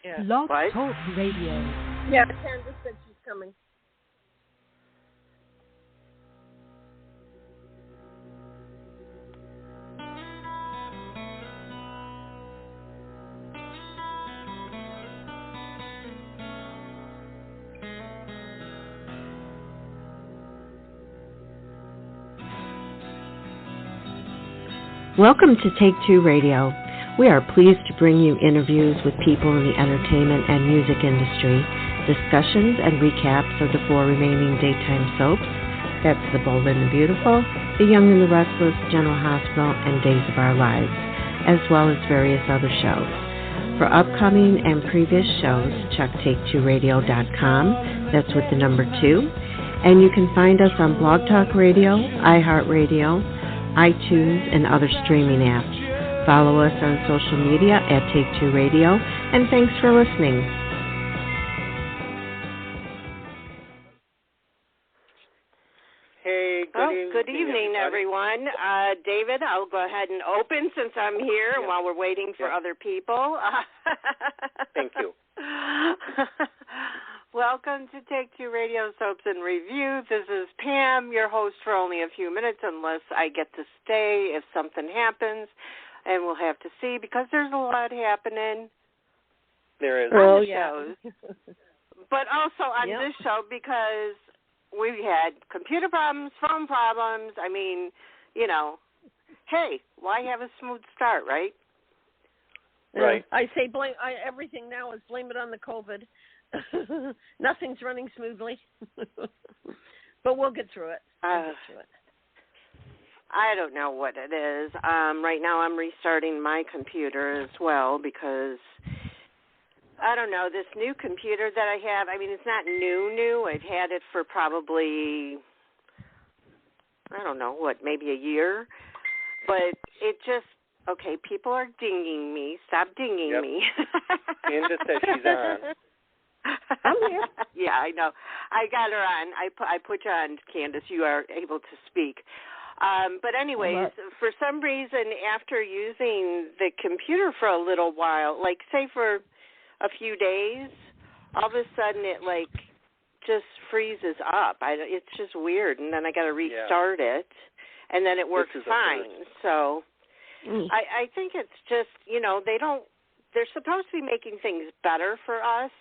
Yeah. Blog Talk Radio. Yeah, Candice said she's coming. Welcome to Take Two Radio. We are pleased to bring you interviews with people in the entertainment and music industry, discussions and recaps of the 4 remaining daytime soaps. That's The Bold and the Beautiful, The Young and the Restless, General Hospital, and Days of Our Lives, as well as various other shows. For upcoming and previous shows, check take2radio.com. That's with the number 2. And you can find us on Blog Talk Radio, iHeartRadio, iTunes, and other streaming apps. Follow us on social media at Take Two Radio, and thanks for listening. Hey, good evening, everyone. David, I'll go ahead and open since I'm here and while we're waiting for other people. Thank you. Welcome to Take Two Radio Soaps and Review. This is Pam, your host for only a few minutes, unless I get to stay if something happens, and we'll have to see because there's a lot happening. There is. On the shows. But also on this show because we've had computer problems, phone problems. I mean, you know, hey, why have a smooth start, right? Right. I say everything now is blame it on the COVID. Nothing's running smoothly, but we'll get through it. I don't know what it is. Right now I'm restarting my computer as well because, I don't know, this new computer that I have, I mean, it's not new. I've had it for probably, I don't know, maybe a year. But it just, okay, people are dinging me. Stop dinging me. Candice says she's on. I'm here. Yeah, I know. I got her on. I put you on, Candice. You are able to speak. But anyways, for some reason, after using the computer for a little while, like say for a few days, all of a sudden it like just freezes up. It's just weird, and then I got to restart it, and then it works fine. So I think it's just, you know, they're supposed to be making things better for us.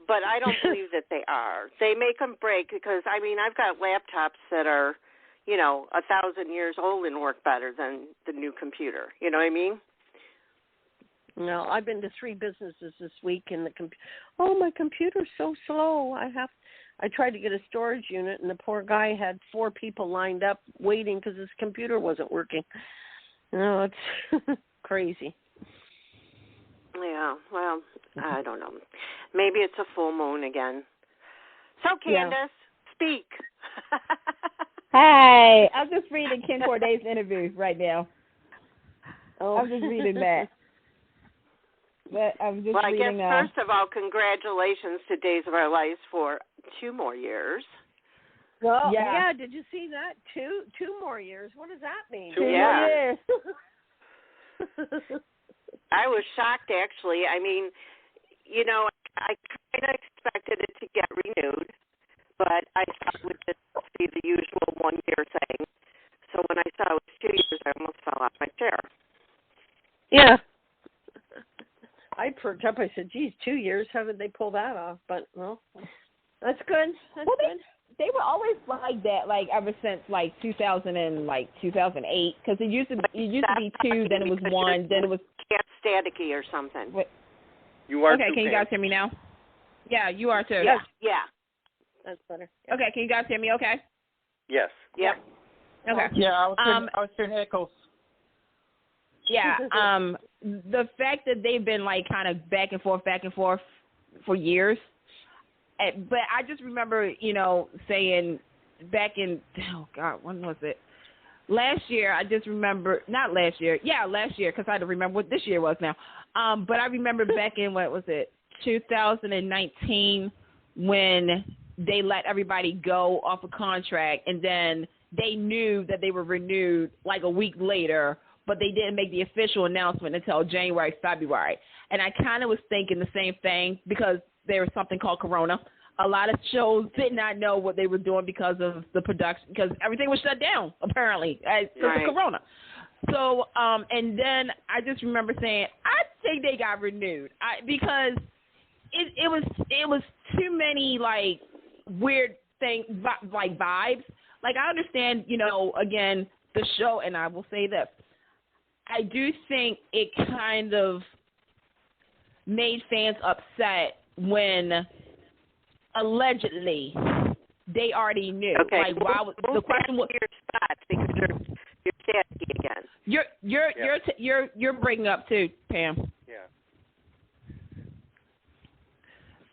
But I don't believe that they are. They make them break because, I mean, I've got laptops that are, you know, 1,000 years old and work better than the new computer. You know what I mean? No, I've been to 3 businesses this week, and my computer's so slow. I tried to get a storage unit, and the poor guy had 4 people lined up waiting because his computer wasn't working. No, it's crazy. Yeah, well, I don't know. Maybe it's a full moon again. So, Candice, speak. Hi, I'm just reading Ken Corday's interview right now. I'm just reading that. But I'm just reading, guess first of all, congratulations to Days of Our Lives for 2 more years. Well, yeah. Did you see that? Two more years. What does that mean? 2 more years. I was shocked, actually. I mean, you know, I kind of expected it to get renewed, but I thought it would just be the usual 1-year thing. So when I saw it was 2 years, I almost fell off my chair. Yeah. I perked up. I said, geez, 2 years. How did they pull that off? But, well, that's good. That's good. They were always like that, like ever since like 2008, because it used to be 2, then it was 1, then it was staticky or something. Wait. You are okay. Can you guys hear me now? Yeah, you are too. Yeah. That's better. Yeah. Okay, can you guys hear me? Okay. Yes. Yep. Okay. Yeah, I was hearing echoes. Yeah. The fact that they've been like kind of back and forth for years. But I just remember, you know, saying back in, when was it? Last year, I just remember, not last year. Yeah, last year, because I don't remember what this year was now. But I remember back in, 2019, when they let everybody go off a contract, and then they knew that they were renewed like a week later but they didn't make the official announcement until January, February. And I kind of was thinking the same thing because there was something called Corona. A lot of shows did not know what they were doing because of the production, because everything was shut down, apparently, because of Corona. So, and then I just remember saying, I think they got renewed because it was too many, like, weird things, like vibes. Like, I understand, you know, again, the show, and I will say this. I do think it kind of made fans upset when allegedly they already knew. Okay. Like, why was the question was your spots because you're chatty again. You're breaking up too, Pam. Yeah.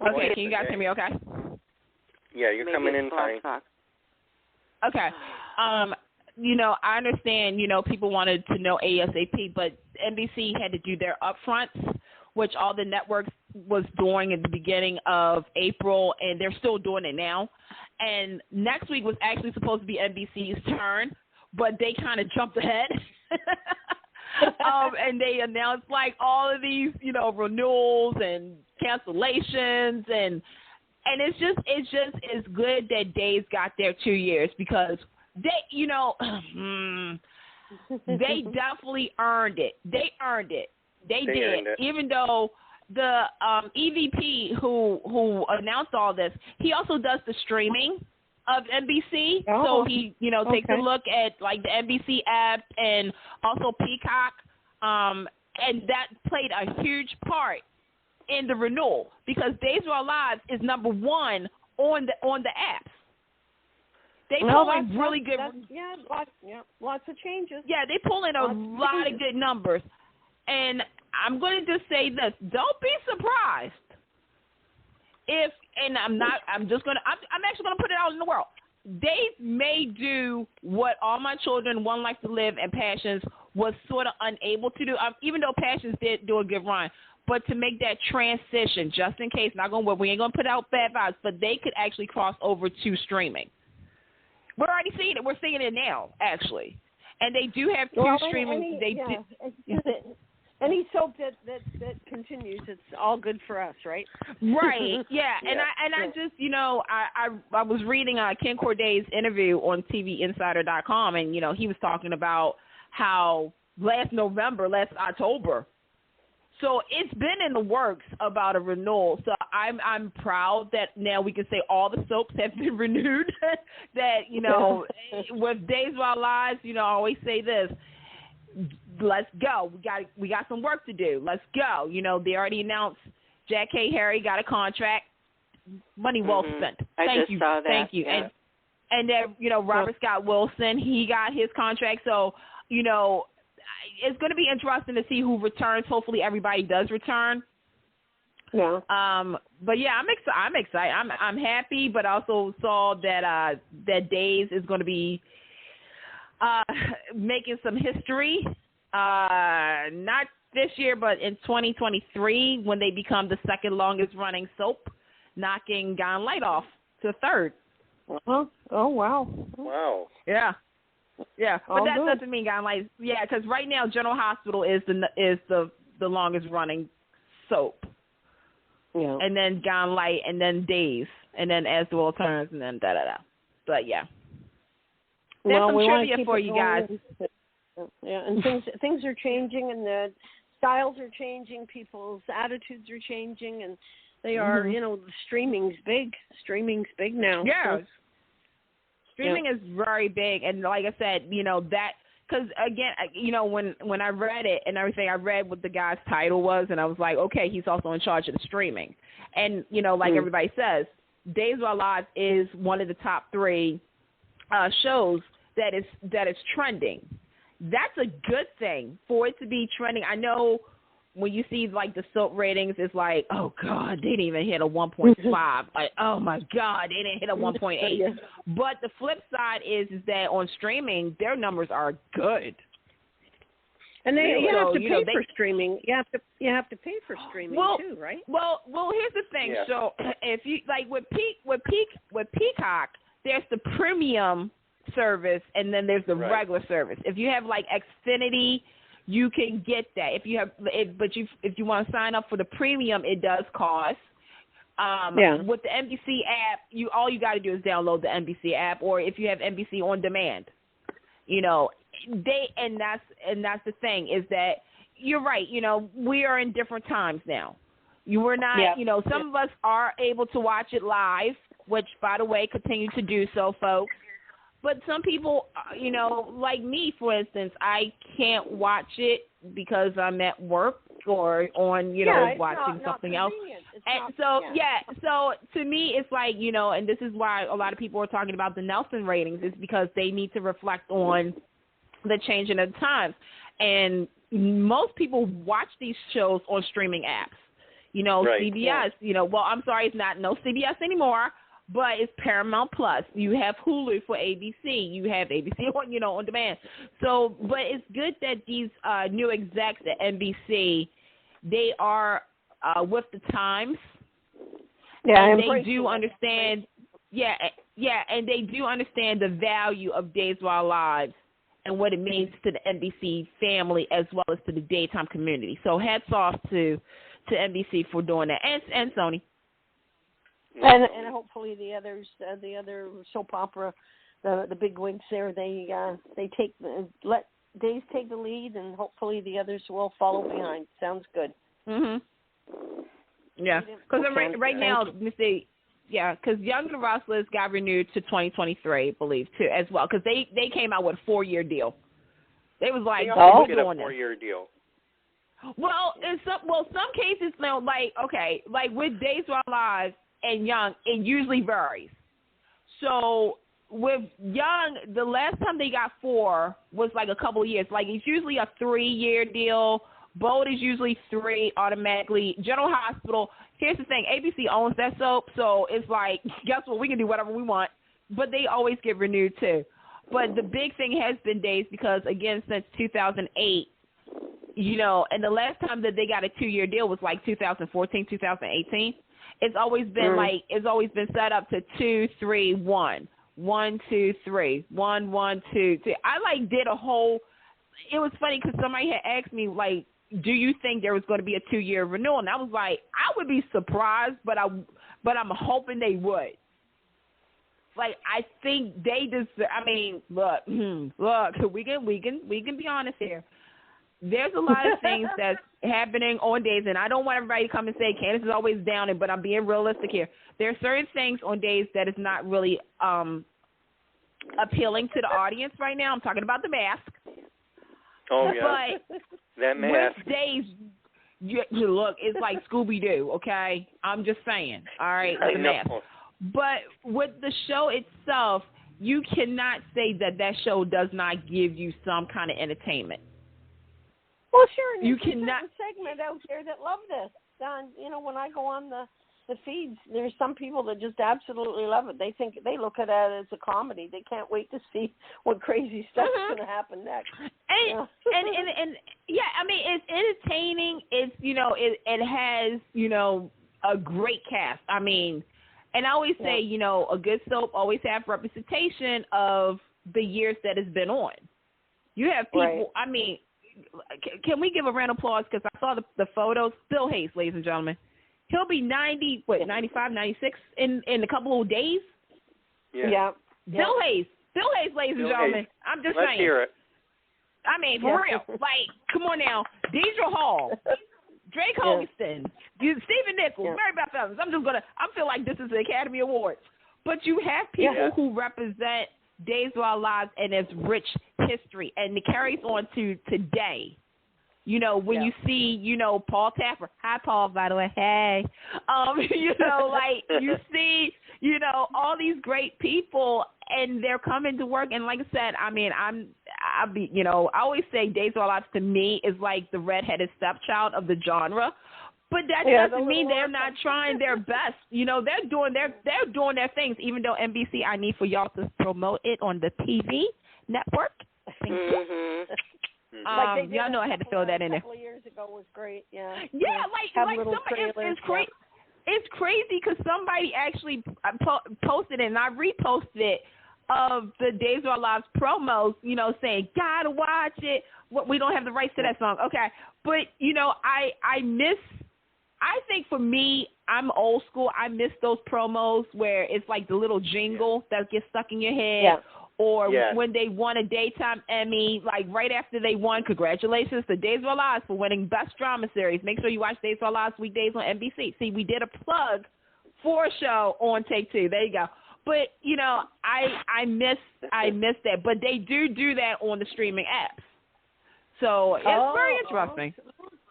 Okay, can you guys hear me? Okay. Yeah, you're coming in fine. Okay. You know, I understand, you know, people wanted to know ASAP, but NBC had to do their upfronts, which all the networks was doing at the beginning of April, and they're still doing it now. And next week was actually supposed to be NBC's turn, but they kind of jumped ahead. And they announced, like, all of these, you know, renewals and cancellations, and it's good that Days got their 2 years because they, you know, they definitely earned it. They earned it. They did. Even though the EVP who announced all this, he also does the streaming of NBC. So he, you know, takes a look at, like, the NBC app and also Peacock. And that played a huge part in the renewal because Days of Our Lives is number one on the apps. They pull in really good. Lots of changes. Yeah, they pull in a lot of good numbers, and I'm going to just say this: don't be surprised if, and I'm actually going to put it out in the world. They may do what All My Children, One Life to Live, and Passions was sort of unable to do, even though Passions did do a good run. But to make that transition, just in case, we ain't going to put out bad vibes, but they could actually cross over to streaming. We're already seeing it. We're seeing it now, actually. And they do have two streaming. Any soap that continues, it's all good for us, right? Right. Yeah. I just, you know, I was reading Ken Corday's interview on TVInsider.com, and, you know, he was talking about how last October. So it's been in the works about a renewal. So I'm proud that now we can say all the soaps have been renewed. That, you know, with Days of Our Lives, you know, I always say this: let's go. We got some work to do. Let's go. You know, they already announced Jack K. Harry got a contract. Money well spent. Thank you. Saw that. Thank you. Yeah. And then, you know, Robert Scott Wilson, he got his contract. So, you know, it's going to be interesting to see who returns. Hopefully everybody does return. Yeah. But yeah, I'm excited. I'm happy, but also saw that that Days is going to be making some history. Not this year, but in 2023 when they become the second longest running soap, knocking Gone Light off to third. Oh wow. Wow. Yeah. Yeah, but that doesn't mean Gone Light. Yeah, because right now General Hospital is the longest running soap. Yeah. And then Gone Light, and then Days, and then As the World Turns, and then da-da-da. But, yeah. There's some trivia for you guys. Yeah, and things are changing, and the styles are changing, people's attitudes are changing, and they are, you know, streaming's big. Streaming's big now. Yeah. So, streaming is very big, and like I said, you know, that, because, again, you know, when I read it and everything, I read what the guy's title was, and I was like, okay, he's also in charge of the streaming. And, you know, like everybody says, Days of Our Lives is one of the top 3 shows that is trending. That's a good thing for it to be trending. I know when you see, like, the soap ratings, it's like, oh, God, they didn't even hit a 1.5. Like, oh, my God, they didn't hit a 1.8. But the flip side is that on streaming, their numbers are good. And you have to pay for streaming. You have to pay for streaming too, right? Well, here's the thing. Yeah. So if you, like, with Peacock, there's the premium service, and then there's the regular service. If you have, like, Xfinity, you can get that. If you want to sign up for the premium, it does cost. With the NBC app, all you got to do is download the NBC app, or if you have NBC on demand, that's the thing is that you're right. We are in different times now. We're not, some of us are able to watch it live, which, by the way, continue to do so, folks. But some people, like me, for instance, I can't watch it because I'm at work or on, watching something else. And so to me, it's like, and this is why a lot of people are talking about the Nielsen ratings, is because they need to reflect on the changing of the times. And most people watch these shows on streaming apps. CBS, I'm sorry, it's not no CBS anymore, but it's Paramount Plus. You have Hulu for ABC. You have ABC on, on demand. So, but it's good that these new execs at NBC, they are with the times. Yeah, and they do understand. And they do understand the value of Days of Our Lives and what it means to the NBC family as well as to the daytime community. So hats off to NBC for doing that, and Sony. And hopefully the others, the other soap opera, the big wigs there, they let Days take the lead, and hopefully the others will follow behind. Sounds good. Mhm. Yeah, because right now, because Young and Restless got renewed to 2023, I believe, too, as well, because they came out with a 4-year deal. They was like, we're doing a 4-year deal. Well, in some cases now, like with Days of Our Lives and Young, it usually varies. So with Young, the last time they got 4 was like a couple of years. Like it's usually a 3-year deal. Bold is usually 3 automatically. General Hospital. Here's the thing: ABC owns that soap, so it's like, guess what? We can do whatever we want, but they always get renewed too. But the big thing has been Days because, again, since 2008. And the last time that they got a 2-year deal was like 2014, 2018. It's always been set up to 2, 3, 1, 1, 2, 3, 1, 1, 2, 3. I did a whole. It was funny because somebody had asked me do you think there was going to be a 2-year renewal? And I was like, I would be surprised, but I'm hoping they would. I think they just. I mean, look, we can be honest here. There's a lot of things that's happening on Days, and I don't want everybody to come and say Candice is always down, but I'm being realistic here. There are certain things on Days that is not really appealing to the audience right now. I'm talking about the mask. Oh, yeah. But that mask. With Days, you look, it's like Scooby-Doo, okay? I'm just saying, all right, the mask. But with the show itself, you cannot say that show does not give you some kind of entertainment. Well, sure. You cannot. There's a segment out there that love this. When I go on the feeds, there's some people that just absolutely love it. They look at it as a comedy. They can't wait to see what crazy stuff's going to happen next. And I mean, it's entertaining. It's it has a great cast. I mean, and I always say a good soap always have representation of the years that it's been on. You have people. Right. I mean. Can we give a round of applause? Because I saw the photos. Bill Hayes, ladies and gentlemen. He'll be 95, 96 in a couple of days? Yeah. Bill Hayes, ladies and gentlemen. I'm just saying. Let's hear it. I mean, for real. Come on now. Deidre Hall, Drake Hogeston, Stephen Nichols, Mary Beth Evans. I feel like this is the Academy Awards. But you have people who represent Days of Our Lives and its rich history, and it carries on to today. When you see, Paul Taffer. Hi, Paul, by the way. Hey. You see, all these great people, and they're coming to work. And like I said, I mean, I always say Days of Our Lives to me is like the redheaded stepchild of the genre. But that doesn't mean they're not trying their best. They're doing their things. Even though NBC, I need for y'all to promote it on the TV network. Thank you. Y'all know I had to throw that in there. A couple of years ago was great. Yeah. Yeah, somebody. It's crazy because somebody actually posted it, and I reposted it, of the Days of Our Lives promos. Saying gotta watch it. We don't have the rights to that song. Okay. But, you know, I think for me, I'm old school. I miss those promos where it's like the little jingle that gets stuck in your head. Yeah. Or when they won a Daytime Emmy, like right after they won, congratulations to Days of Our Lives for winning Best Drama Series. Make sure you watch Days of Our Lives weekdays on NBC. See, we did a plug for a show on Take Two. There you go. But, you know, I miss that. But they do that on the streaming apps. So it's very interesting.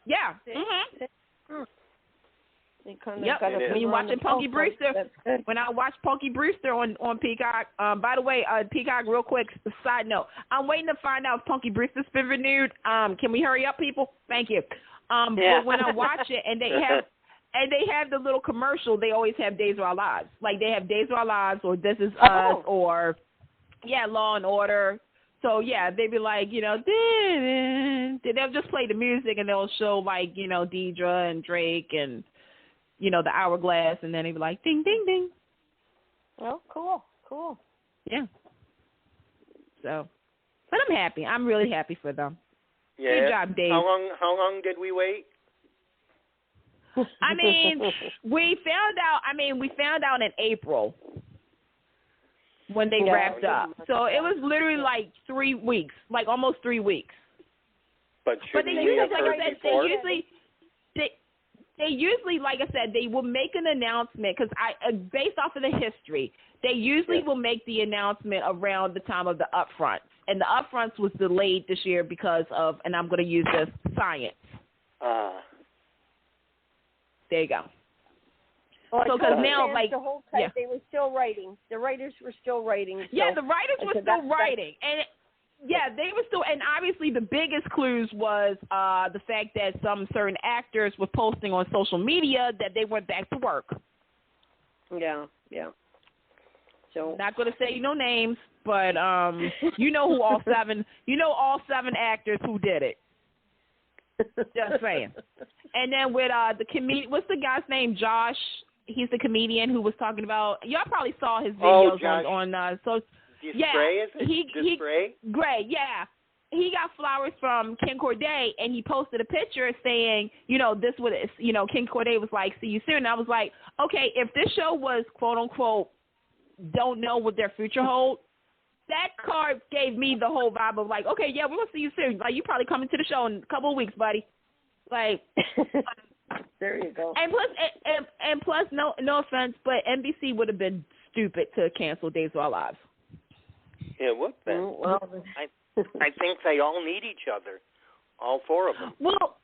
Yeah. Mm-hmm. Yep. When you're watching Punky Brewster, when I watch Punky Brewster on Peacock, by the way, Peacock, real quick, side note, I'm waiting to find out if Punky Brewster's been renewed. Can we hurry up, people? Thank you. But when I watch it and they have the little commercial, they always have Days of Our Lives. Like they have Days of Our Lives or This Is Us or Law and Order. So yeah, they'd be like, you know, they'll just play the music and they'll show like, you know, Deidre and Drake and, you know, the hourglass, and then they'd be like, ding, ding, ding. Oh, cool. Yeah. So, but I'm happy. I'm really happy for them. Yeah. Good job, Dave. How long did we wait? I mean, we found out in April when they wrapped up. So it was literally like 3 weeks, like almost 3 weeks. But they usually, like I said, they usually, like I said, they will make an announcement because based off of the history, they usually will make the announcement around the time of the upfronts. And the upfronts was delayed this year because of, and I'm going to use this, science. There you go. Well, so because now, like, the whole time they were still writing. The writers were still writing. So the writers were still writing, and they were still. And obviously, the biggest clues was the fact that some certain actors were posting on social media that they went back to work. Yeah. So not going to say no names, but you know who all seven. You know all 7 actors who did it. Just saying. And then with the comedian, what's the guy's name? Josh. He's the comedian who was talking about. Y'all probably saw his videos on so. Gray, is it? Gray, yeah. He got flowers from Ken Corday, and he posted a picture saying, you know, this would, you know, Ken Corday was like, see you soon. And I was like, okay, if this show was quote unquote, don't know what their future holds, that card gave me the whole vibe of like, okay, yeah, we're gonna see you soon. Like, you probably coming to the show in a couple of weeks, buddy. Like, there you go. And plus, no offense, but NBC would have been stupid to cancel Days of Our Lives. Yeah, what then? Well, I think they all need each other, all 4 of them. Well,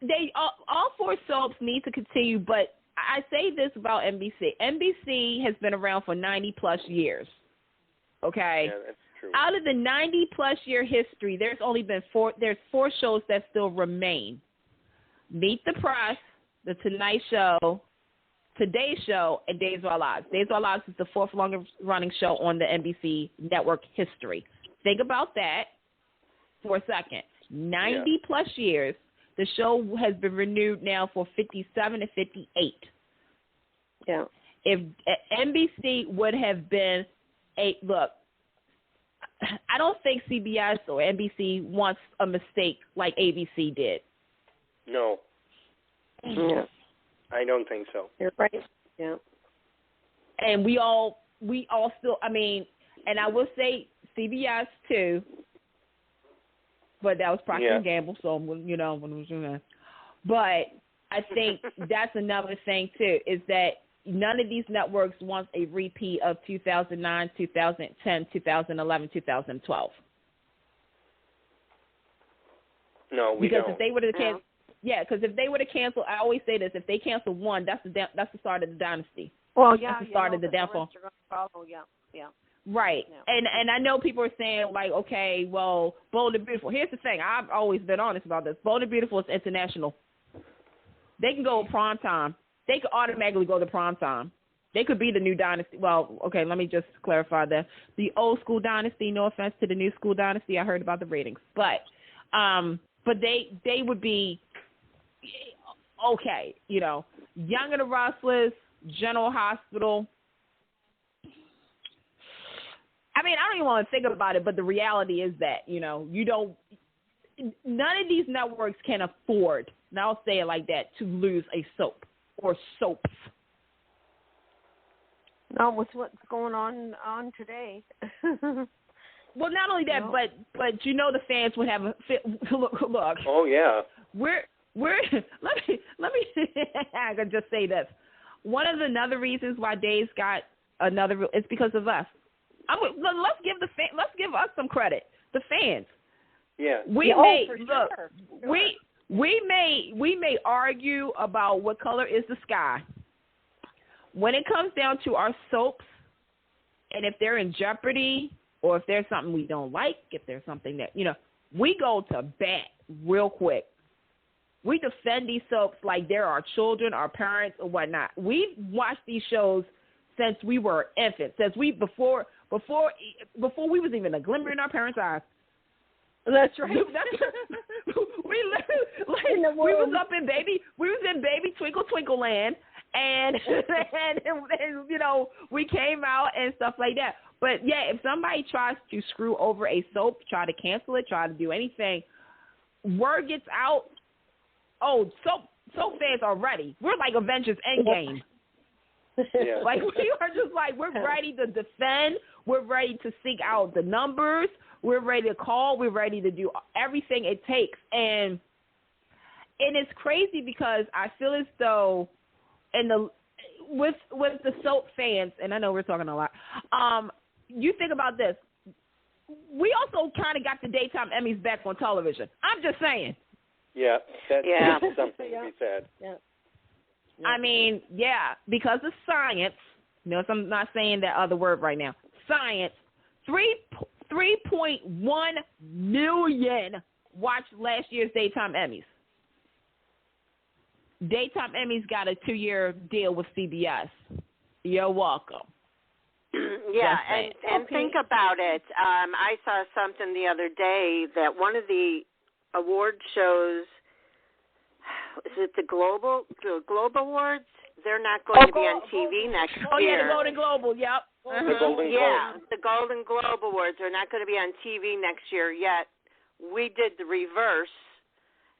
they all 4 soaps need to continue, but I say this about NBC. NBC has been around for 90-plus years, okay? Yeah, that's true. Out of the 90-plus year history, there's only been 4 shows that still remain. Meet the Press, The Tonight Show, Today's Show, and Days of Our Lives. Days of Our Lives is the 4th longest-running show on the NBC network history. Think about that for a second. 90-plus years. The show has been renewed now for 57 and 58. Yeah. If NBC would have been look, I don't think CBS or NBC wants a mistake like ABC did. No. Yeah. I don't think so. You're right. Yeah. And we all still, I mean, and I will say CBS too, but that was Procter & Gamble, so, you know, when we was doing that. But I think that's another thing too, is that none of these networks wants a repeat of 2009, 2010, 2011, 2012. No, we don't. Because if they would have canceled, because if they would have canceled, I always say this: if they cancel one, that's the start of the dynasty. Well, that's the start of the downfall. Yeah. Right. Yeah. And I know people are saying like, okay, well, Bold and Beautiful. Here's the thing: I've always been honest about this. Bold and Beautiful is international. They can go prime time. They could automatically go to prime time. They could be the new dynasty. Well, okay, let me just clarify that. The old school dynasty, no offense to the new school dynasty. I heard about the ratings. But they would be okay, you know. Young and the Restless, General Hospital. I mean, I don't even want to think about it, but the reality is that, you know, you don't none of these networks can afford, and I'll say it like that, to lose a soap or soaps. Not with what's going on today. Well, not only that, but the fans would have a look. Oh yeah. We're let me I can just say this. One of another reasons why Dave's got another is because of us. Let's give us some credit. The fans. Yeah. We may argue about what color is the sky. When it comes down to our soaps, and if they're in jeopardy, or if there's something we don't like, if there's something that, we go to bat real quick. We defend these soaps like they're our children, our parents, or whatnot. We've watched these shows since we were infants, before we was even a glimmer in our parents' eyes. That's right. We was in baby Twinkle Twinkle Land, and we came out and stuff like that. But yeah, if somebody tries to screw over a soap, try to cancel it, try to do anything, word gets out. Oh, soap fans are ready. We're like Avengers Endgame. Yeah. Like we are just like we're ready to defend. We're ready to seek out the numbers. We're ready to call. We're ready to do everything it takes. And it's crazy because I feel as though with the soap fans, and I know we're talking a lot. You think about this. We also kind of got the daytime Emmys back on television. I'm just saying. Yeah, that's something to be said. Yeah. I mean, because of science. Notice I'm not saying that other word right now. Science. 3.1 million watched last year's daytime Emmys. Daytime Emmys got a 2-year deal with CBS. You're welcome. Yeah, and think about it. I saw something the other day that one of the award shows, is it the Globe Awards? They're not going to be on TV next year. Oh, yeah, the Golden Globe, yep. The Golden Globe. The Golden Globe Awards are not going to be on TV next year yet. We did the reverse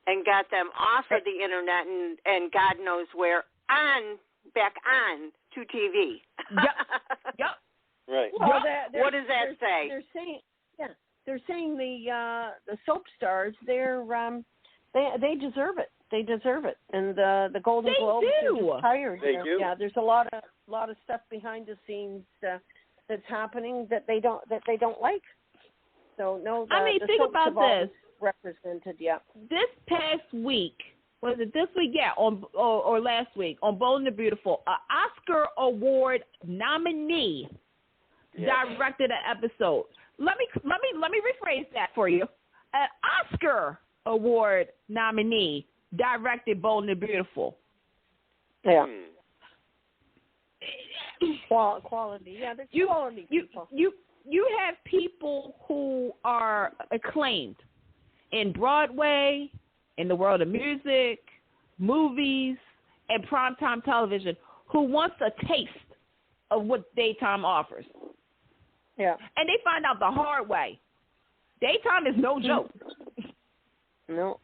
and got them off of the internet and God knows where back on to TV. Yep. Right. Well, what does that say? They're saying the soap stars they deserve it. They deserve it, and the Golden Globes are just tired. They do. Yeah, there's a lot of stuff behind the scenes that's happening that they don't like. So no, the think soaps about have always this. Represented, yeah. This past week, was it this week? Yeah, or last week on Bold and the Beautiful, an Oscar Award nominee directed an episode. Let me rephrase that for you. An Oscar Award nominee directed Bold and the Beautiful. Yeah. Quality. Yeah, there's quality people. You have people who are acclaimed in Broadway, in the world of music, movies, and primetime television who wants a taste of what daytime offers. Yeah. And they find out the hard way. Daytime is no joke. No.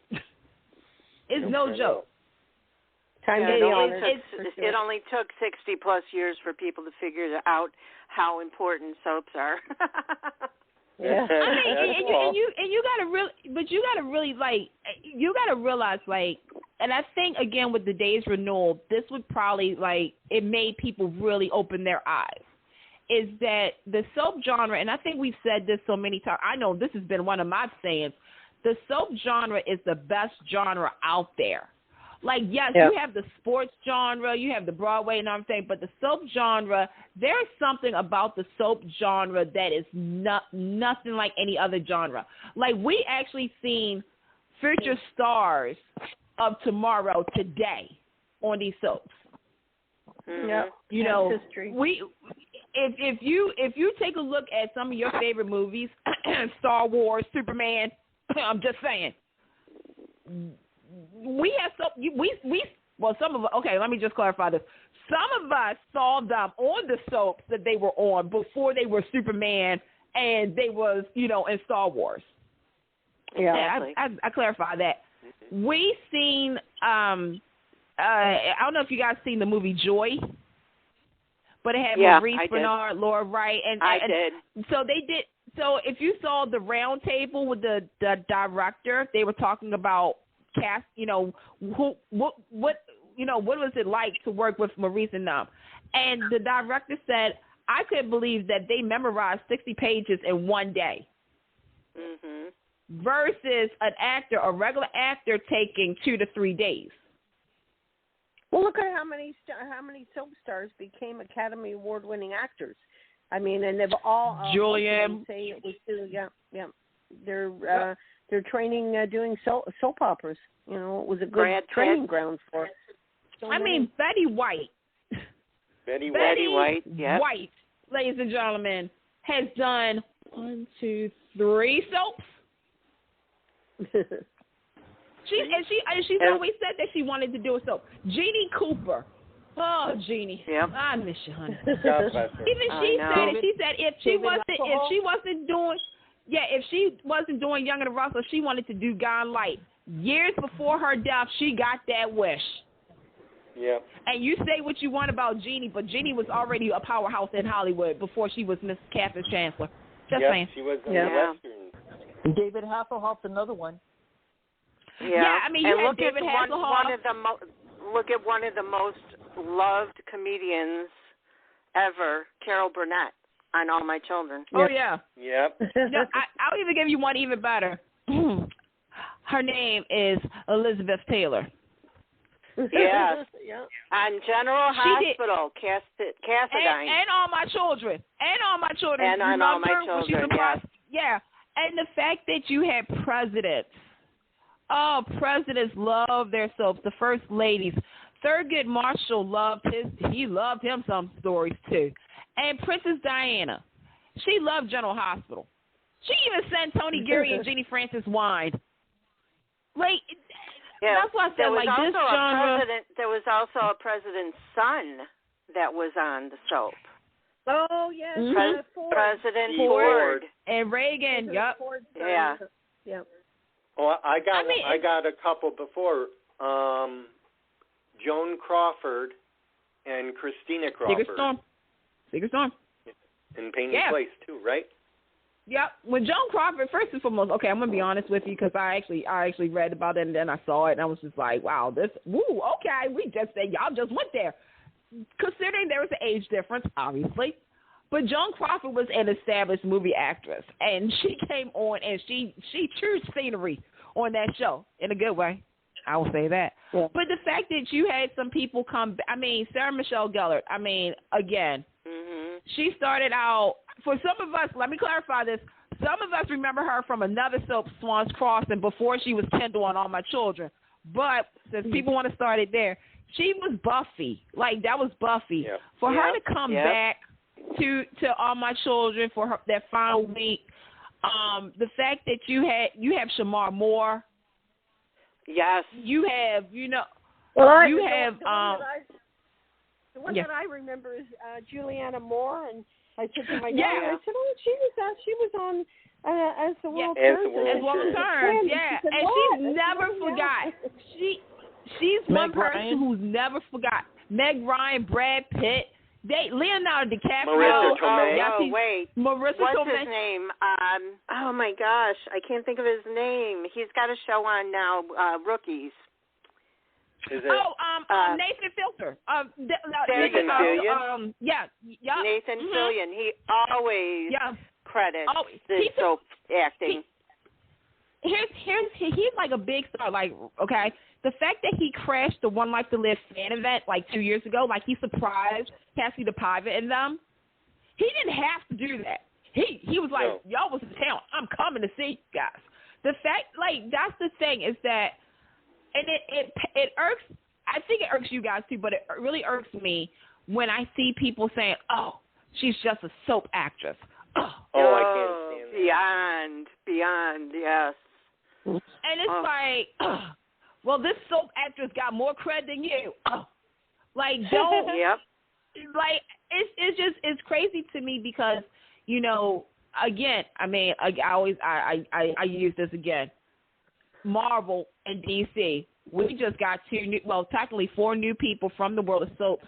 It's no joke. It only took 60+ years for people to figure out how important soaps are. Yeah. you gotta realize, and I think again with the Days renewal, this would probably it made people really open their eyes. Is that the soap genre, and I think we've said this so many times. I know this has been one of my sayings. The soap genre is the best genre out there. You have the sports genre, you have the Broadway and everything, but the soap genre, there's something about the soap genre that is nothing like any other genre. We actually seen future stars of tomorrow today on these soaps. Yeah, history. If you take a look at some of your favorite movies, Star Wars, Superman, I'm just saying. Some of us, okay, let me just clarify this. Some of us saw them on the soaps that they were on before they were Superman and they was, in Star Wars. Exactly. I clarify that. We seen I don't know if you guys seen the movie Joy, but it had Maurice Bernard, Laura Wright, and I did. So they did. So if you saw the round table with the director, they were talking about cast. What was it like to work with Maurice and them? And the director said, I couldn't believe that they memorized 60 pages in one day. Mhm. Versus a regular actor taking 2 to 3 days. Well, look at how many soap stars became Academy Award-winning actors. I mean, and they've all Julian. Say it was too. Yeah. They're training doing soap operas. It was a good training ground for. Betty White. Betty White. Yeah. White, ladies and gentlemen, has done 1, 2, 3 soaps. She's always said that she wanted to do a soap. Jeannie Cooper. Oh, Jeannie. Yep. I miss you, honey. God bless her. Even she said it. She said if she wasn't doing Young and the Restless, she wanted to do Gone Light. Years before her death, she got that wish. Yeah. And you say what you want about Jeannie, but Jeannie was already a powerhouse in Hollywood before she was Miss Catherine Chancellor. Just saying. She was in the Western. David Hasselhoff's another one. Yeah, you had look David at Hasselhoff. look at one of the most loved comedians ever, Carol Burnett, on All My Children. Oh, yeah. Yep. I'll even give you one even better. Her name is Elizabeth Taylor. Yes. On General Hospital, Cassadine. And All My Children. And on All My Children, yeah. And the fact that you had presidents. Oh, presidents love their soaps. The first ladies. Thurgood Marshall loved him some stories too. And Princess Diana, she loved General Hospital. She even sent Tony Geary and Jeannie Francis wine. That's why I said this genre. There was also a president's son that was on the soap. Oh yes, President Ford and Reagan. Yep. Yeah. Yep. Well, I got a couple before. Joan Crawford and Christina Crawford. Secret Storm. In Payne Place too, right? Yep. When Joan Crawford, first and foremost, okay, I'm gonna be honest with you because I actually read about it and then I saw it and I was just like, wow, okay, y'all just went there. Considering there was an age difference, obviously. But Joan Crawford was an established movie actress, and she came on and she chewed scenery on that show in a good way. I will say that. Yeah. But the fact that you had some people come, Sarah Michelle Gellar, again, she started out, for some of us, let me clarify this, some of us remember her from another soap, Swan's Crossing, before she was Kendall on All My Children. But since people want to start it there, she was Buffy. That was Buffy. Yep. For her to come back to All My Children for that final week, the fact that you have Shamar Moore. Yes. You have, the one that I remember is Juliana Moore, and I said to my daughter, I said, oh, she was on as the world turns. As world turns, yeah. And she never forgot. She's one person who's never forgot. Meg Ryan, Brad Pitt, Leonardo DiCaprio. What's his name? Oh my gosh, I can't think of his name. He's got a show on now, Rookies. Is it? Nathan Fillion. Nathan Fillion. Nathan Fillion. He always credits the soap acting. He's like a big star. Okay, the fact that he crashed the One Life to Live fan event 2 years ago, he surprised Cassie DePiva and them. He didn't have to do that. He was like, y'all was in town. I'm coming to see you guys. The fact, that's the thing is that, and it irks. I think it irks you guys too, but it really irks me when I see people saying, "Oh, she's just a soap actress." I can't stand that. Beyond, yes. And it's well, this soap actress got more cred than you. Don't. Yep. It's crazy to me because, again, I use this again. Marvel and DC. We just got technically 4 new people from the world of soaps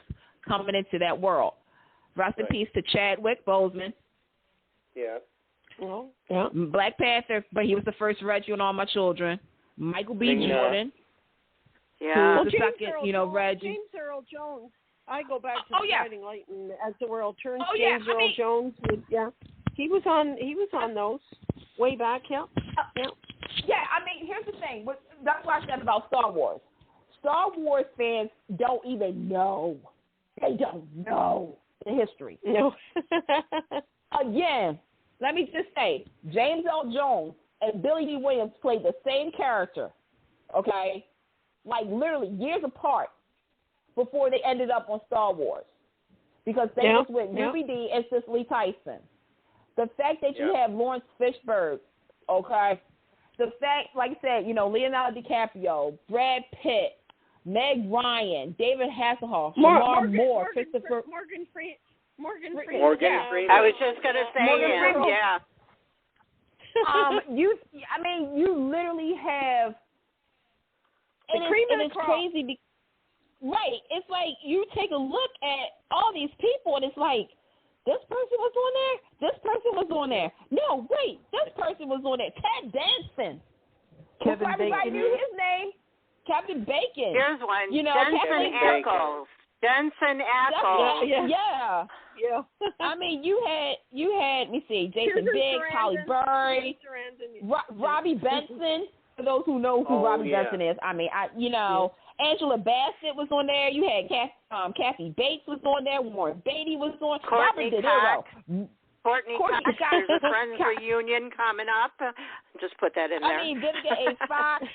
coming into that world. Rest in peace to Chadwick Boseman. Yeah. Well, yeah. Black Panther, but he was the first Reggie on All My Children. Michael B. Jordan. Yeah. Who was the second, Reggie. James Earl Jones. I go back to Guiding Light and As the World Turns. Yeah. James Earl Jones. He was on those way back. Yeah. Yeah, I mean, here's the thing. That's what I said about Star Wars. Star Wars fans don't even know. They don't know the history. No. Again, let me just say, James Earl Jones and Billy D. Williams played the same character, okay? Like literally years apart before they ended up on Star Wars. Because they was with Ruby Dee and Cicely Tyson. The fact that you have Lawrence Fishburne, okay? The fact, like I said, Leonardo DiCaprio, Brad Pitt, Meg Ryan, David Hasselhoff, Lamar Moore, Christopher... Morgan Freeman. I was just going to say him, yeah. You literally have... And it's crazy. Right. It's like you take a look at all these people, and it's like, this person was on there. This person was on there. No, wait. This person was on there. Ted Danson. Kevin Everybody Bacon. knew his name. Captain Bacon. Here's one. Kathleen Denson Ackles. Yeah. I mean, you had. Let me see. Jason Biggs, Holly Berry, Robbie Benson. For those who know who Robbie Benson is, I mean, Angela Bassett was on there. You had Kathy Bates was on there. Warren Beatty was on. Courtney Cox. Courtney Cox. Cox. There's a Friends reunion coming up. Just put that in there. I mean, Vivica A. Fox.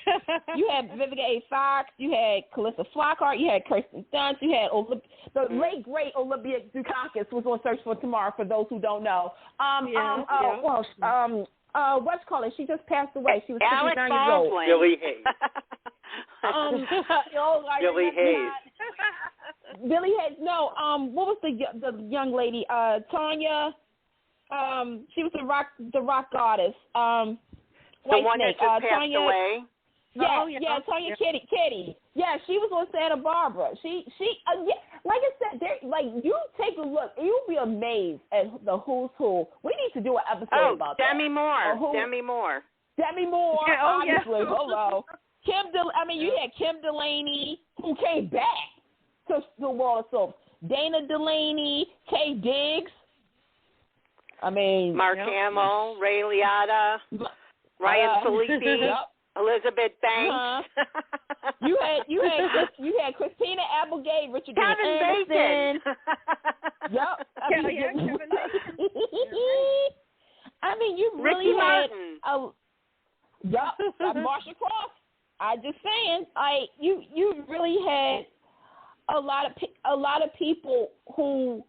You had Vivica A. Fox. You had Calista Flockhart. You had Kirsten Dunst. You had the late great Olivia Dukakis was on Search for Tomorrow. For those who don't know, what's called it? She just passed away. She was 69 years old. Billy Hayes. Billy Hayes. Billy Hayes. No. What was the young lady? Tanya. She was the rock goddess. The one that just passed away. Yeah, Tanya Kitty. Yeah, she was on Santa Barbara. She like I said, you take a look, you'll be amazed at the who's who. We need to do an episode about Demi that. Moore. Demi Moore. Obviously. Hello. You had Kim Delaney, who came back to the world of soaps. Dana Delaney, Kay Diggs. Mark Hamill, Ray Liotta, Ryan Phillippe, Elizabeth Banks. You had Christina Applegate, Richard Kevin Bacon. Yep. Kevin Bacon. You really Ricky had Martin. Marsha Croft. I just saying, you really had a lot of people who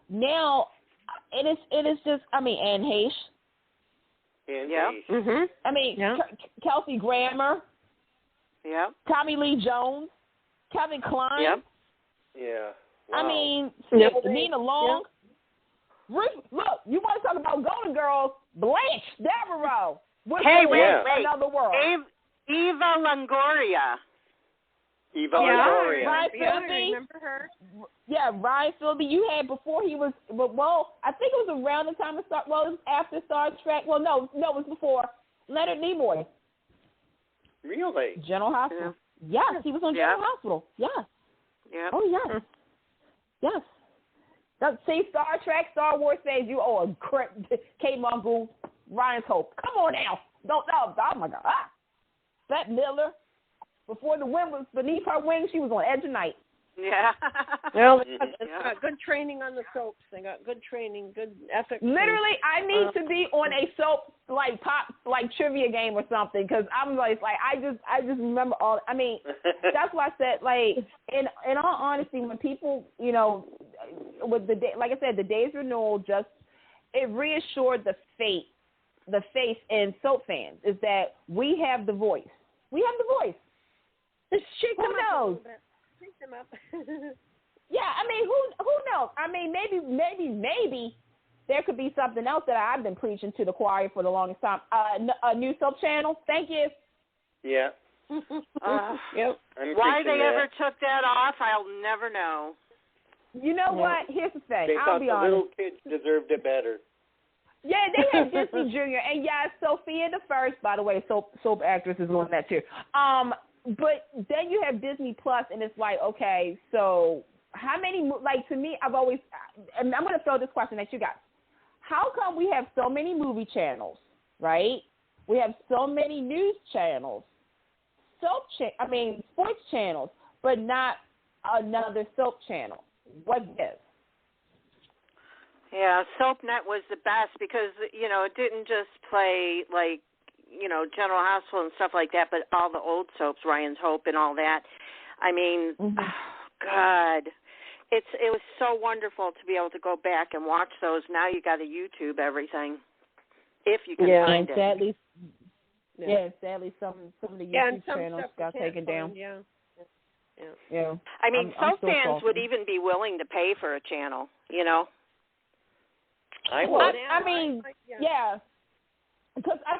now it is just Anne Heche. Kelsey Grammer. Yeah. Tommy Lee Jones. Kevin Kline. Yep. Yeah. Wow. Nina Long. Look, you want to talk about Golden Girls? Blanche Devereaux. Wait. Another world. Eva Longoria. Ryan Philby. I remember her. Yeah, Ryan Philby. You had before he was, I think it was around the time of Star. Well, it was after Star Trek. Well, no, it was before Leonard Nimoy. Really? General Hospital. Yeah. Yes, he was on General Hospital. Yes. Yeah. Oh, yes. Yes. See, Star Trek, Star Wars says you owe a Kate Mulgrew, Ryan's Hope. Come on now. Oh my God. Bette Midler. Before the wind was beneath her wings, she was on Edge of Night. Yeah. Well, they got good training on the soaps. They got good training, good ethics. Literally, I need to be on a soap pop trivia game or something because I'm like I just remember all. That's why I said in all honesty, when people with the day, like I said, the day's renewal it reassured the faith in soap fans is that we have the voice. We have the voice. Just shake them up a little bit. Shake them up. Yeah, who knows? Maybe there could be something else that I've been preaching to the choir for the longest time. A new soap channel. Thank you. Yeah. Yep. Why they ever took that off, I'll never know. You know what? Here's the thing. They I'll thought be the honest. little kids deserved it better. Yeah, they had Disney Junior, and yes, Sophia the First, by the way, soap actress is on that too. But then you have Disney Plus, and it's like, okay, so how many? Like to me, I've always, and I'm going to throw this question at you guys. How come we have so many movie channels, right? We have so many news channels, sports channels, but not another soap channel. What gives? Yeah, SoapNet was the best because, it didn't just play like, General Hospital and stuff like that, but all the old soaps, Ryan's Hope and all that. I mean, God, it was so wonderful to be able to go back and watch those. Now you got to YouTube everything, if you can find it. Sadly, sadly, some of the YouTube channels got taken down. Yeah. I mean, soap fans salty. would even be willing to pay for a channel, I would. Because I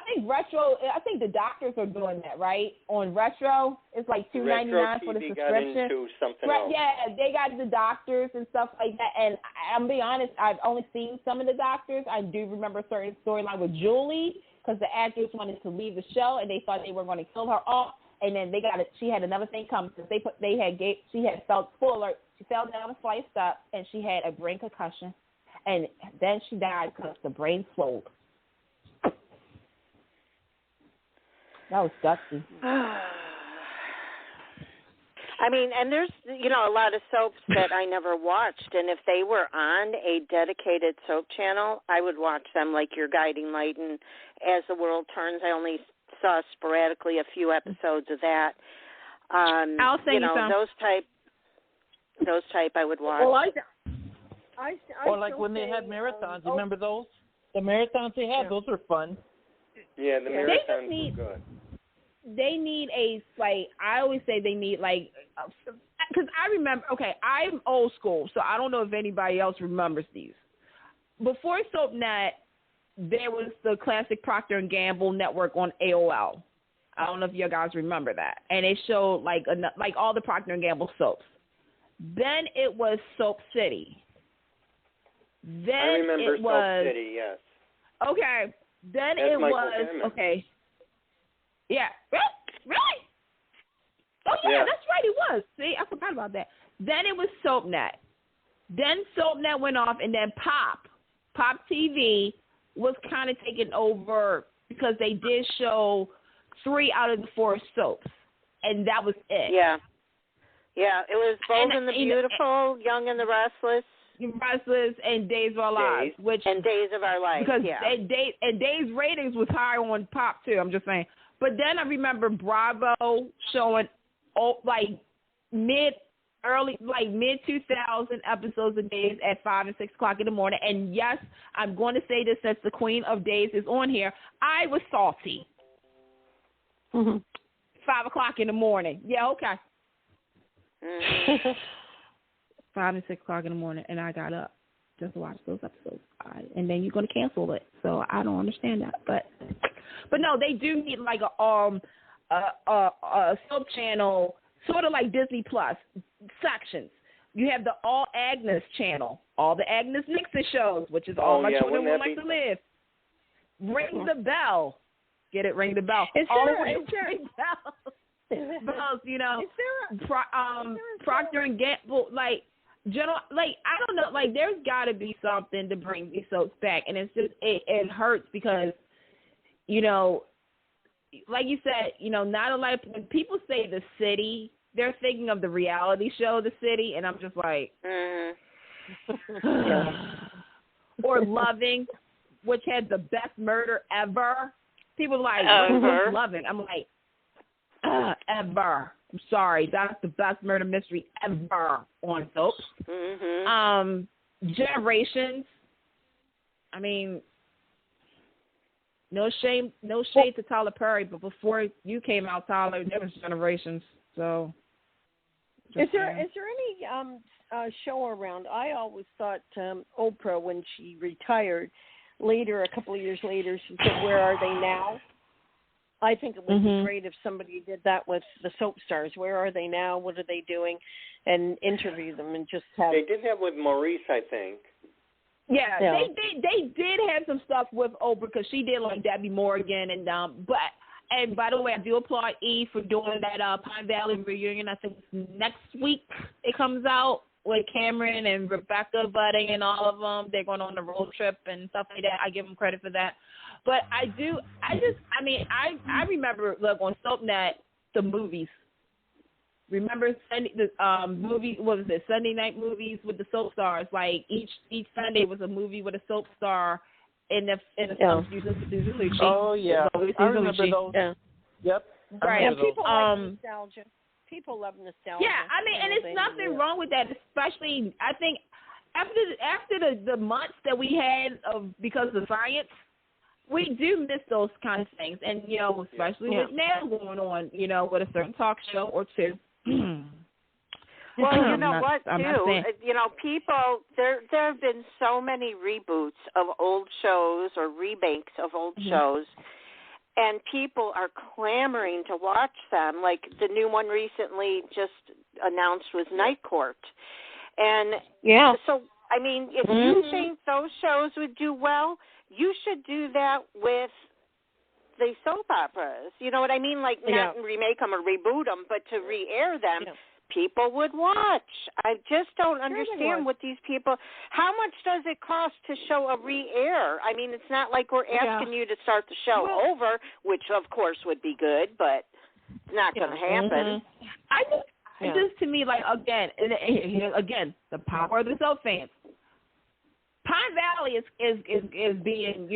think the doctors are doing that, right? On Retro, it's like $2.99 for the subscription. Got into something else. Yeah, they got the doctors and stuff like that. And I'm being honest, I've only seen some of the doctors. I do remember a certain storyline with Julie because the actress wanted to leave the show and they thought they were going to kill her off. And then she had another thing come because she had felt spoiler. She fell down a flight of steps and she had a brain concussion. And then she died because the brain swelled. That was gutsy. I mean, and there's, a lot of soaps that I never watched. And if they were on a dedicated soap channel, I would watch them, like Your Guiding Light and As the World Turns. I only saw sporadically a few episodes of that. I'll say those type I would watch. Well, I or like when they had marathons. Remember those? The marathons they had, those were fun. Yeah, the marathons were good. They need I always say they need because I remember, I'm old school, so I don't know if anybody else remembers these. Before SoapNet, there was the classic Procter & Gamble network on AOL. I don't know if you guys remember that. And it showed like all the Procter & Gamble soaps. Then it was Soap City. Then I remember it was, Soap City, yes. Okay. Then That's it Michael was, Hammond. okay. Yeah. Really? Oh, yeah, that's right, it was. See, I forgot about that. Then it was SoapNet. Then SoapNet went off, and then Pop TV was kind of taken over because they did show 3 out of the 4 soaps, and that was it. Yeah. Yeah, it was Bold and the Beautiful, Young and the Restless, and Days of Our Lives. And Days of Our Lives, because Days ratings was high on Pop, too, I'm just saying. But then I remember Bravo showing mid-2000 episodes of Days at 5 and 6 o'clock in the morning. And yes, I'm going to say this since the Queen of Days is on here. I was salty. 5 o'clock in the morning. Yeah, okay. 5 and 6 o'clock in the morning, and I got up just to watch those episodes. And then you're going to cancel it. So I don't understand that. But no, they do need like a soap channel, sort of like Disney Plus sections. You have the All Agnes channel, all the Agnes Nixon shows, which is All My Children Would Like to Live. Ring the Bell. Get it? Ring the Bell. Ring bells, Procter and Gamble, General, I don't know, there's got to be something to bring these soaps back, and it's just it hurts because, like you said, not a lot of when people say The City, they're thinking of the reality show The City, and I'm just like, or Loving, which had the best murder ever. People are like, what's Loving? I'm like, ever. I'm sorry, that's the best murder mystery ever on soaps. Generations. I mean, no shade to Tyler Perry, but before you came out, Tyler, there was Generations. So, is there any show around? I always thought Oprah, when she retired, a couple of years later, she said, "Where are they now?" I think it would be great if somebody did that with the soap stars. Where are they now? What are they doing? And interview them and just have. They did have with Maurice, I think. Yeah, they did have some stuff with Oprah because she did like Debbie Morgan and and by the way, I do applaud E for doing that Pine Valley reunion. I think next week it comes out with Cameron and Rebecca Budding and all of them. They're going on a road trip and stuff like that. I give them credit for that. But I remember, look, on SoapNet, the movies. Remember the movie, what was it, Sunday night movies with the soap stars? Like each Sunday was a movie with a soap star in the usually she. Oh, yeah. I remember those. Yeah. Yep. Right. And people like nostalgia. People love nostalgia. Yeah, I mean, and it's nothing wrong with that, especially, I think, after the months that we had because of science, we do miss those kind of things. And, especially with now going on, with a certain talk show or two. Well, you know what, too? People, there have been so many reboots of old shows or remakes of old shows, and people are clamoring to watch them. Like the new one recently just announced was Night Court. And so, I mean, if you think those shows would do well, you should do that with the soap operas. You know what I mean? Like not remake them or reboot them, but to re-air them. Yeah. People would watch. I just don't understand what these people, how much does it cost to show a re-air? I mean, it's not like we're asking you to start the show over, which of course would be good, but it's not going to happen. Just to me, like, again, the power of the soap fans. Pine Valley is being,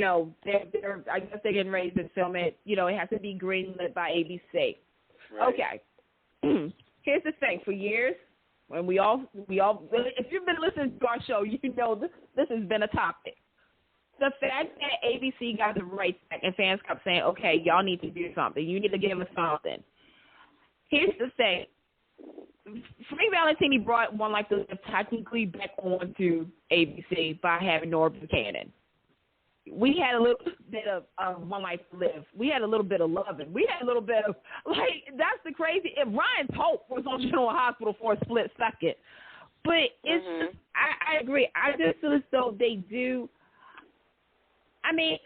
they're I guess they're getting ready to film it. It has to be greenlit by ABC. Right. Okay. Here's the thing. For years, when we all, if you've been listening to our show, you know this has been a topic. The fact that ABC got the rights back and fans kept saying, okay, y'all need to do something. You need to give us something. Here's the thing. Frank Valentini brought One Life to Live technically back onto ABC by having Nora Buchanan. We had a little bit of One Life to Live. We had a little bit of Lovin'. We had a little bit of, that's the crazy. If Ryan Pope was on General Hospital for a split second. But it's just, I agree. I just feel as though they do. I mean,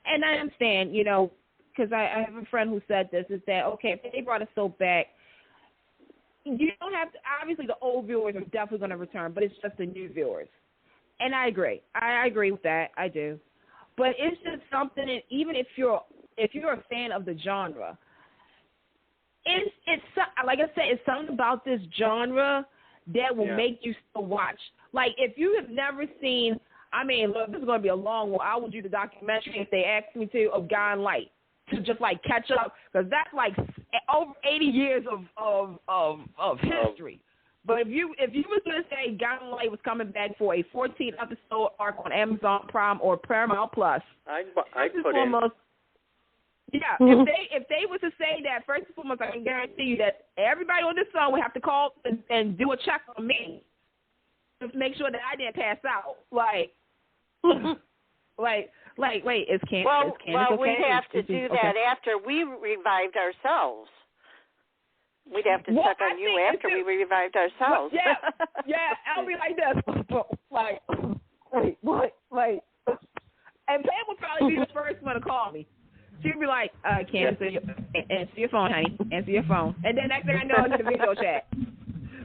and I understand, because I have a friend who said this, is that, okay, if they brought a soap back, you don't have to, obviously the old viewers are definitely going to return, but it's just the new viewers. And I agree. I agree with that. I do. But it's just something that even if you're a fan of the genre, it's like I said, it's something about this genre that will make you still watch. Like if you have never seen, I mean, look, this is going to be a long one. I will do the documentary if they ask me to of Guy and Light to just like catch up because that's like over 80 years of history. But if you was going to say Guy and Light was coming back for a 14-episode arc on Amazon Prime or Paramount Plus, I'd put in. Yeah, if they was to say that, first and foremost, I can guarantee you that everybody on this phone would have to call and do a check on me to make sure that I didn't pass out. Wait, is Candice okay? Well, we have to do that after we revived ourselves. We'd have to check on you after we revived ourselves. Yeah, I'll be like this. Wait. And Pam would probably be the first one to call me. She'd be like, Candice, answer your phone, honey. Answer your phone. And then next thing I know, I'll do the video chat.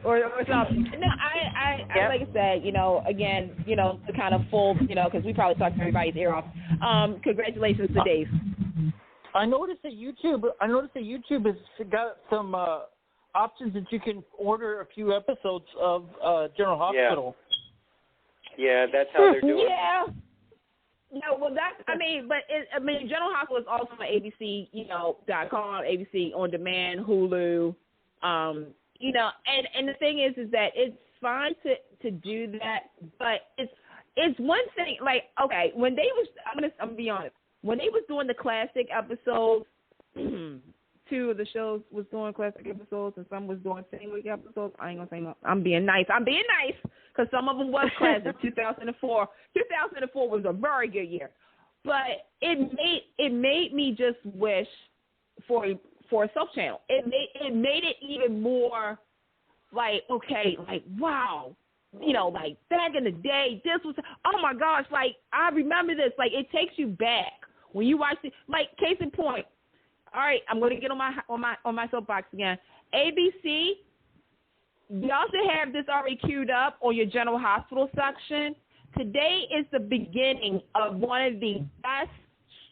Or something. No, I like I said, again, to kind of full, because we probably talked everybody's ear off. Congratulations to Dave. I noticed that YouTube has got some options that you can order a few episodes of General Hospital. Yeah, that's how they're doing. Yeah. No, well, General Hospital is also on ABC.com, ABC On Demand, Hulu, and the thing is that it's fine to do that, but it's one thing. Like, okay, when they was, I'm gonna be honest. When they was doing the classic episodes, 2 of the shows was doing classic episodes and some was doing single week episodes. I ain't gonna say no. I'm being nice because some of them was classic. 2004 was a very good year, but it made me just wish for a soap channel. It made it even more like, okay, like, wow, you know, like back in the day, this was, oh my gosh, like I remember this. Like it takes you back when you watch it. Like case in point. All right, I'm going to get on my soapbox again. ABC, y'all should have this already queued up on your General Hospital section. Today is the beginning of one of the best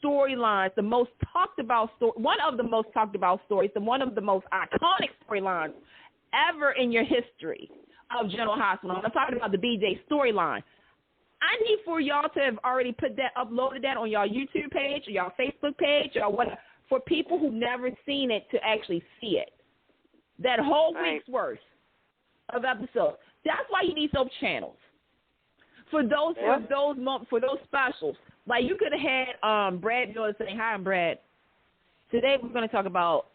storylines, the most talked about story, one of the most talked about stories, and one of the most iconic storylines ever in your history of General Hospital. I'm talking about the BJ storyline. I need for y'all to have already uploaded that on y'all YouTube page or y'all Facebook page or whatever, for people who've never seen it to actually see it. That whole week's worth of episodes. That's why you need soap channels. For those specials. Like you could have had Brad Miller say, "Hi, I'm Brad. Today we're going to talk about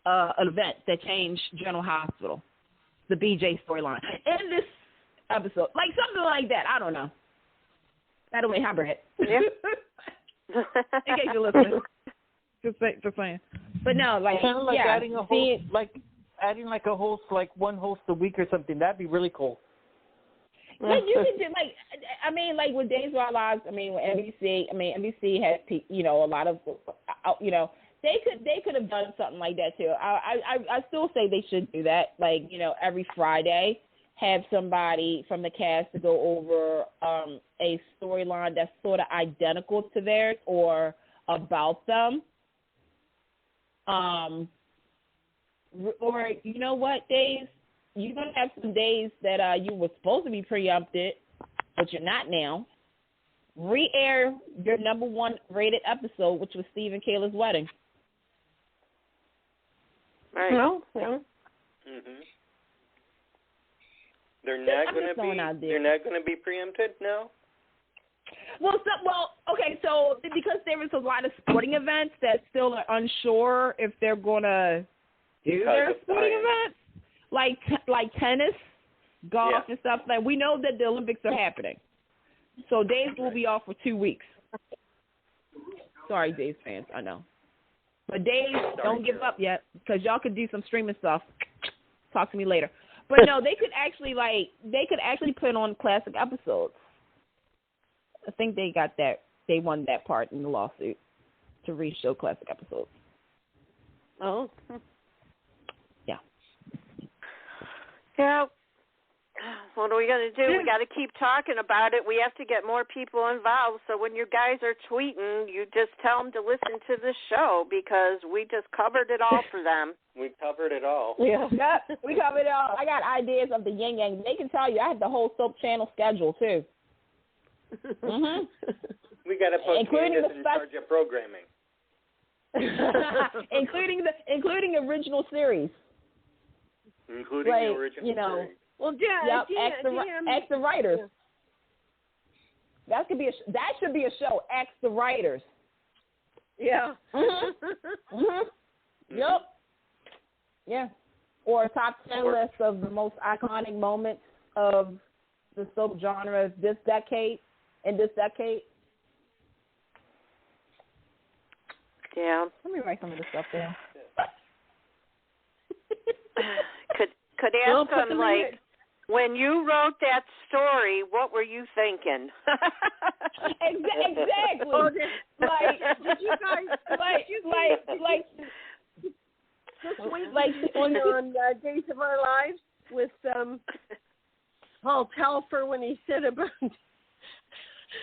an event that changed General Hospital, the BJ storyline." In this episode, like something like that. I don't know. By the way, hi, Brad. Yeah. In case you're listening. Just saying. But no, like kind of like adding a host, adding like a host, like one host a week or something. That'd be really cool. Yeah, you can do like with Days of Our Lives. I mean, with NBC. I mean, NBC has a lot of they could have done something like that too. I still say they should do that. Like every Friday, have somebody from the cast to go over a storyline that's sort of identical to theirs or about them. Or you know what, Days? You're going to have some days that you were supposed to be preempted, but you're not now. Re-air your number one rated episode, which was Steve and Kayla's wedding. Right. No. Yeah. Mhm. They're not going to be preempted now. Well, okay. So because there is a lot of sporting events that still are unsure if they're going to do their sporting events. Like tennis, golf, and stuff. Like we know that the Olympics are happening, so Days will be off for 2 weeks. Sorry, Days fans, I know, but Days don't give up yet because y'all could do some streaming stuff. Talk to me later. But no, they could actually put on classic episodes. I think they got that. They won that part in the lawsuit to reshow classic episodes. Oh. Yeah. What are we going to do? We got to keep talking about it. We have to get more people involved. So when your guys are tweeting, you just tell them to listen to the show because we just covered it all for them. We covered it all. Yeah, we covered it all. I got ideas of the yin yang. They can tell you I have the whole soap channel schedule too. Mhm. We got to put Candice in charge of programming. including original series. Including the original series. Well, Ask the writers. Yeah. That should be a show. Ask the writers. Yeah. Yep. Yeah. Or a top 10 list of the most iconic moments of the soap genre this decade. Yeah. Let me write some of this stuff down. Could ask them, like, when you wrote that story, what were you thinking? Exactly. Okay. Like, did you guys, on Days of Our Lives with Paul Telfer when he said about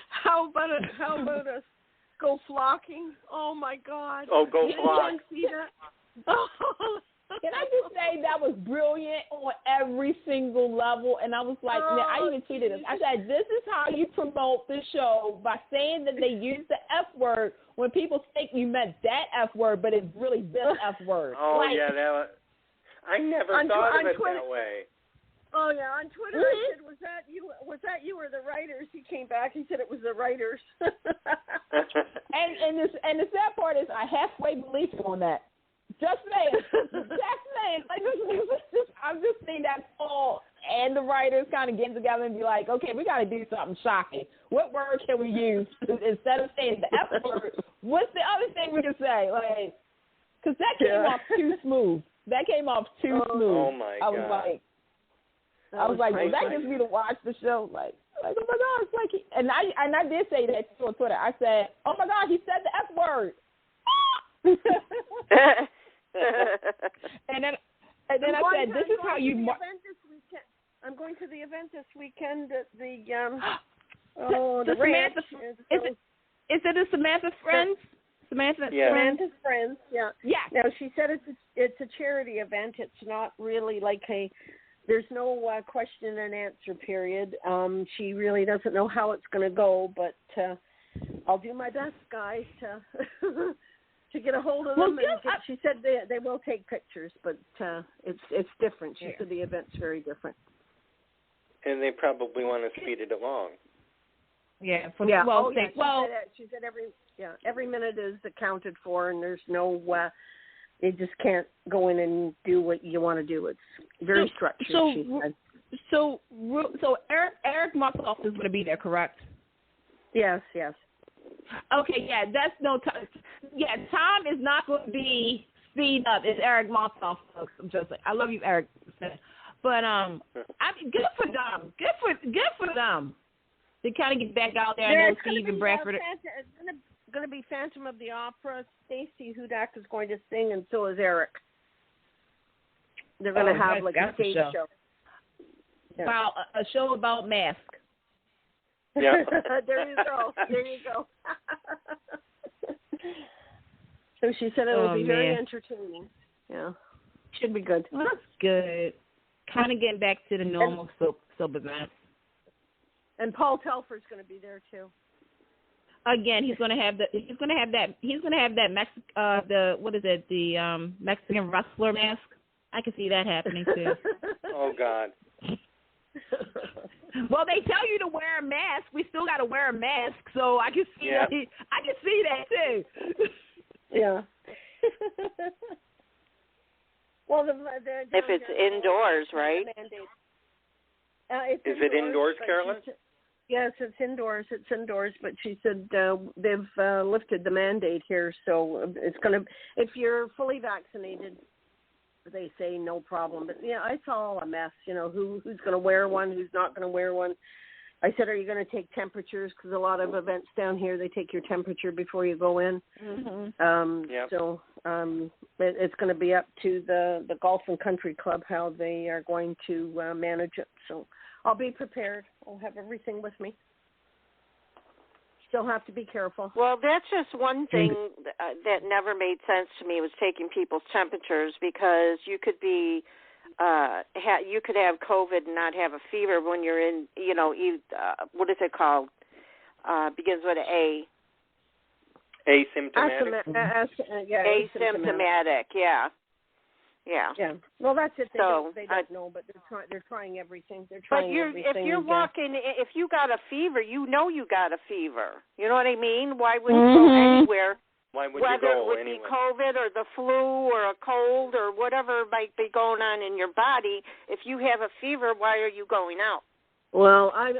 how about us go flocking? Oh my God! Oh, go flock! Did you see that? Oh. Can I just say that was brilliant on every single level? And I was like, I even tweeted this. I said, this is how you promote the show by saying that they use the F word when people think you meant that F word, but it's really this F word. Oh, yeah, I never thought of it that way. Oh, yeah, on Twitter I said, was that you or the writers? He came back, he said it was the writers. and the sad part is I halfway believed him on that. Just saying. Like, I'm just saying that's all. And the writers kind of get together and be like, okay, we got to do something shocking. What word can we use instead of saying the F word? What's the other thing we can say? Like, Because that came off too smooth. That came off too smooth. Oh, my God. I was like, well, that gets me to watch the show. Like, oh, my God. It's like, and I did say that too on Twitter. I said, oh, my God, he said the F word. and then I said, this is how you... I'm going to the event this weekend at the the ranch. Is it a Samantha Friends? Samantha's Friends, yeah. Yeah. Now, she said it's a charity event. It's not really like there's no question and answer period. She really doesn't know how it's going to go, but I'll do my best, guys, to get a hold of them. She said they will take pictures, but it's different. She said the event's very different. And they probably want to speed it along. Yeah. She said every minute is accounted for, and there's no you just can't go in and do what you want to do. It's very structured. She said. So Eric Mussoff is going to be there, correct? Yes. Okay, yeah, that's no time. Yeah, Tom is not going to be speed up. It's Eric Mussoff, folks. I'm just like, I love you, Eric. But I mean, good for them. Good for them. To kind of get back out there. I know Steve and Bradford. It's going to be Phantom of the Opera. Stacey Hudak is going to sing, and so is Eric. They're going to have like a stage show. Yeah. Wow, a show about masks. Yeah. There you go. So she said it will be very entertaining. Yeah. Should be good. Well, that's good. Kind of getting back to the normal soap event. And Paul Telfer's going to be there too. Again, he's going to have that Mexican wrestler mask. I can see that happening too. Oh God. Well, they tell you to wear a mask. We still got to wear a mask, so I can see that. I can see that too. Yeah. Well, if it's indoors, right? Is it indoors, Carolyn? Yes, it's indoors. But she said they've lifted the mandate here, so it's going to. If you're fully vaccinated, they say no problem. But yeah, it's all a mess. You know, who's going to wear one, who's not going to wear one. I said, are you going to take temperatures? Because a lot of events down here, they take your temperature before you go in. Mm-hmm. So it's going to be up to the Golf and Country Club how they are going to manage it. So I'll be prepared. I'll have everything with me. Still have to be careful. Well, that's just one thing that never made sense to me was taking people's temperatures, because you could be you could have COVID and not have a fever when you're in, what is it called? Begins with an A. Asymptomatic. Asymptomatic, yeah. Well, that's it. They don't know, but they're trying everything. They're trying everything. If you're walking, if you got a fever, you know you got a fever. You know what I mean? Why would you go anywhere? Why would Whether you go it would anyway? be COVID or the flu or a cold or whatever might be going on in your body, if you have a fever, why are you going out? Well, I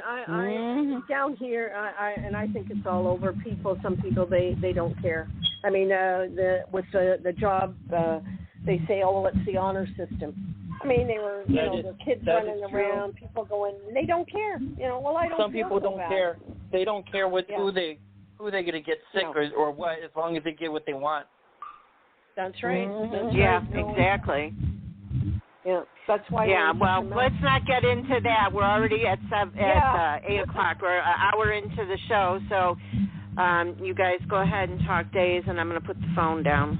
down here, and I think it's all over. Some people, they don't care. I mean, with the job, they say, oh, well, it's the honor system. I mean, they were, the kids running around, people going, they don't care. Well, I don't. Some people don't care. They don't care who they're going to get sick or what, as long as they get what they want. That's right. Exactly. Yeah, that's why. Yeah, well, let's not get into that. We're already at 8 o'clock. We're an hour into the show, so you guys go ahead and talk days, and I'm going to put the phone down.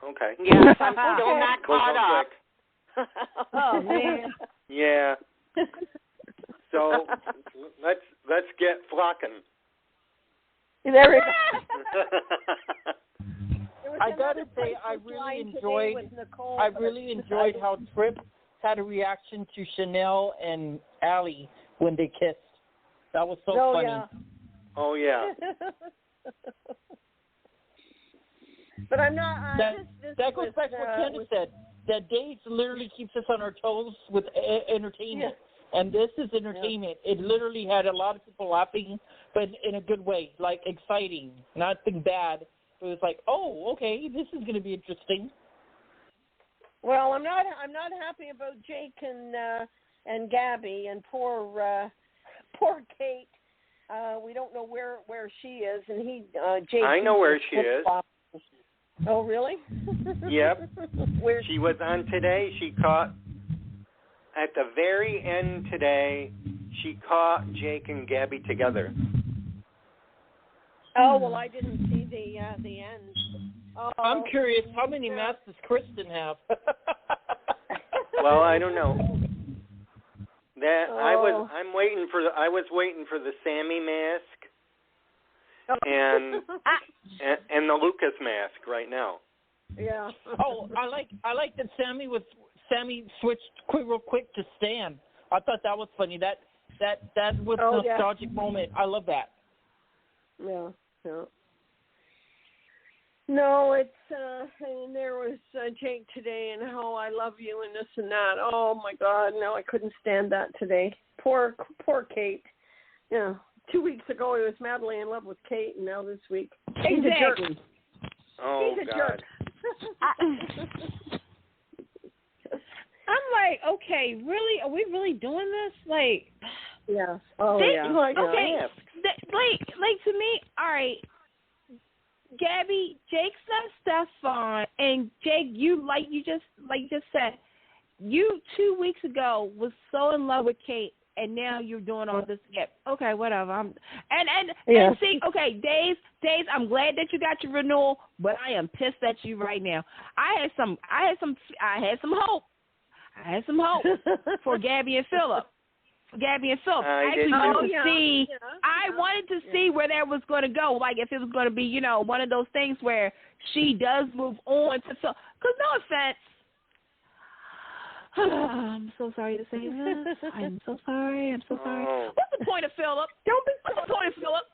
Okay. Yes, I'm still not caught up. Oh man. Yeah. So let's get flocking. There we go. I gotta say, I really enjoyed how Tripp had a reaction to Chanel and Allie when they kissed. That was so funny. Yeah. Oh yeah. But I'm not. That goes back to what Candice said. That Dave literally keeps us on our toes with entertainment. Yeah. And this is entertainment. Yeah. It literally had a lot of people laughing, but in a good way, like exciting, nothing bad. It was like, oh, okay, this is going to be interesting. Well, I'm not happy about Jake and Gabby and poor Kate. We don't know where she is, and Jake. I know where she is. Oh, really? Yep. She was on today. She caught at the very end today. She caught Jake and Gabby together. Oh, well, I didn't see the end. Oh, I'm curious, how many masks does Kristen have? Well, I don't know. I was waiting for the Sammy mask and the Lucas mask right now. Yeah. Oh, I like that Sammy switched real quick to Stan. I thought that was funny. That was a nostalgic moment. I love that. Yeah. No, it's and there was Jake today and how I love you and this and that. Oh my God, no, I couldn't stand that today. Poor Kate. Yeah, 2 weeks ago he was madly in love with Kate, and now this week he's a jerk. Oh he's a God. Jerk. I'm like, okay, really? Are we really doing this? Like, yeah. Oh yeah. Okay. Like to me, all right. Gabby, Jake's not Stefan, and Jake, you just said, you 2 weeks ago was so in love with Kate, and now you're doing all this. Yep. Okay, whatever. And see, okay, Days, I'm glad that you got your renewal, but I am pissed at you right now. I had some hope. I had some hope for Gabby and Philip. I wanted to see where that was going to go, like if it was going to be, one of those things where she does move on to Philip. Because no offense, I'm so sorry to say this. I'm so sorry. Oh. What's the point of Philip? What's the point of Philip?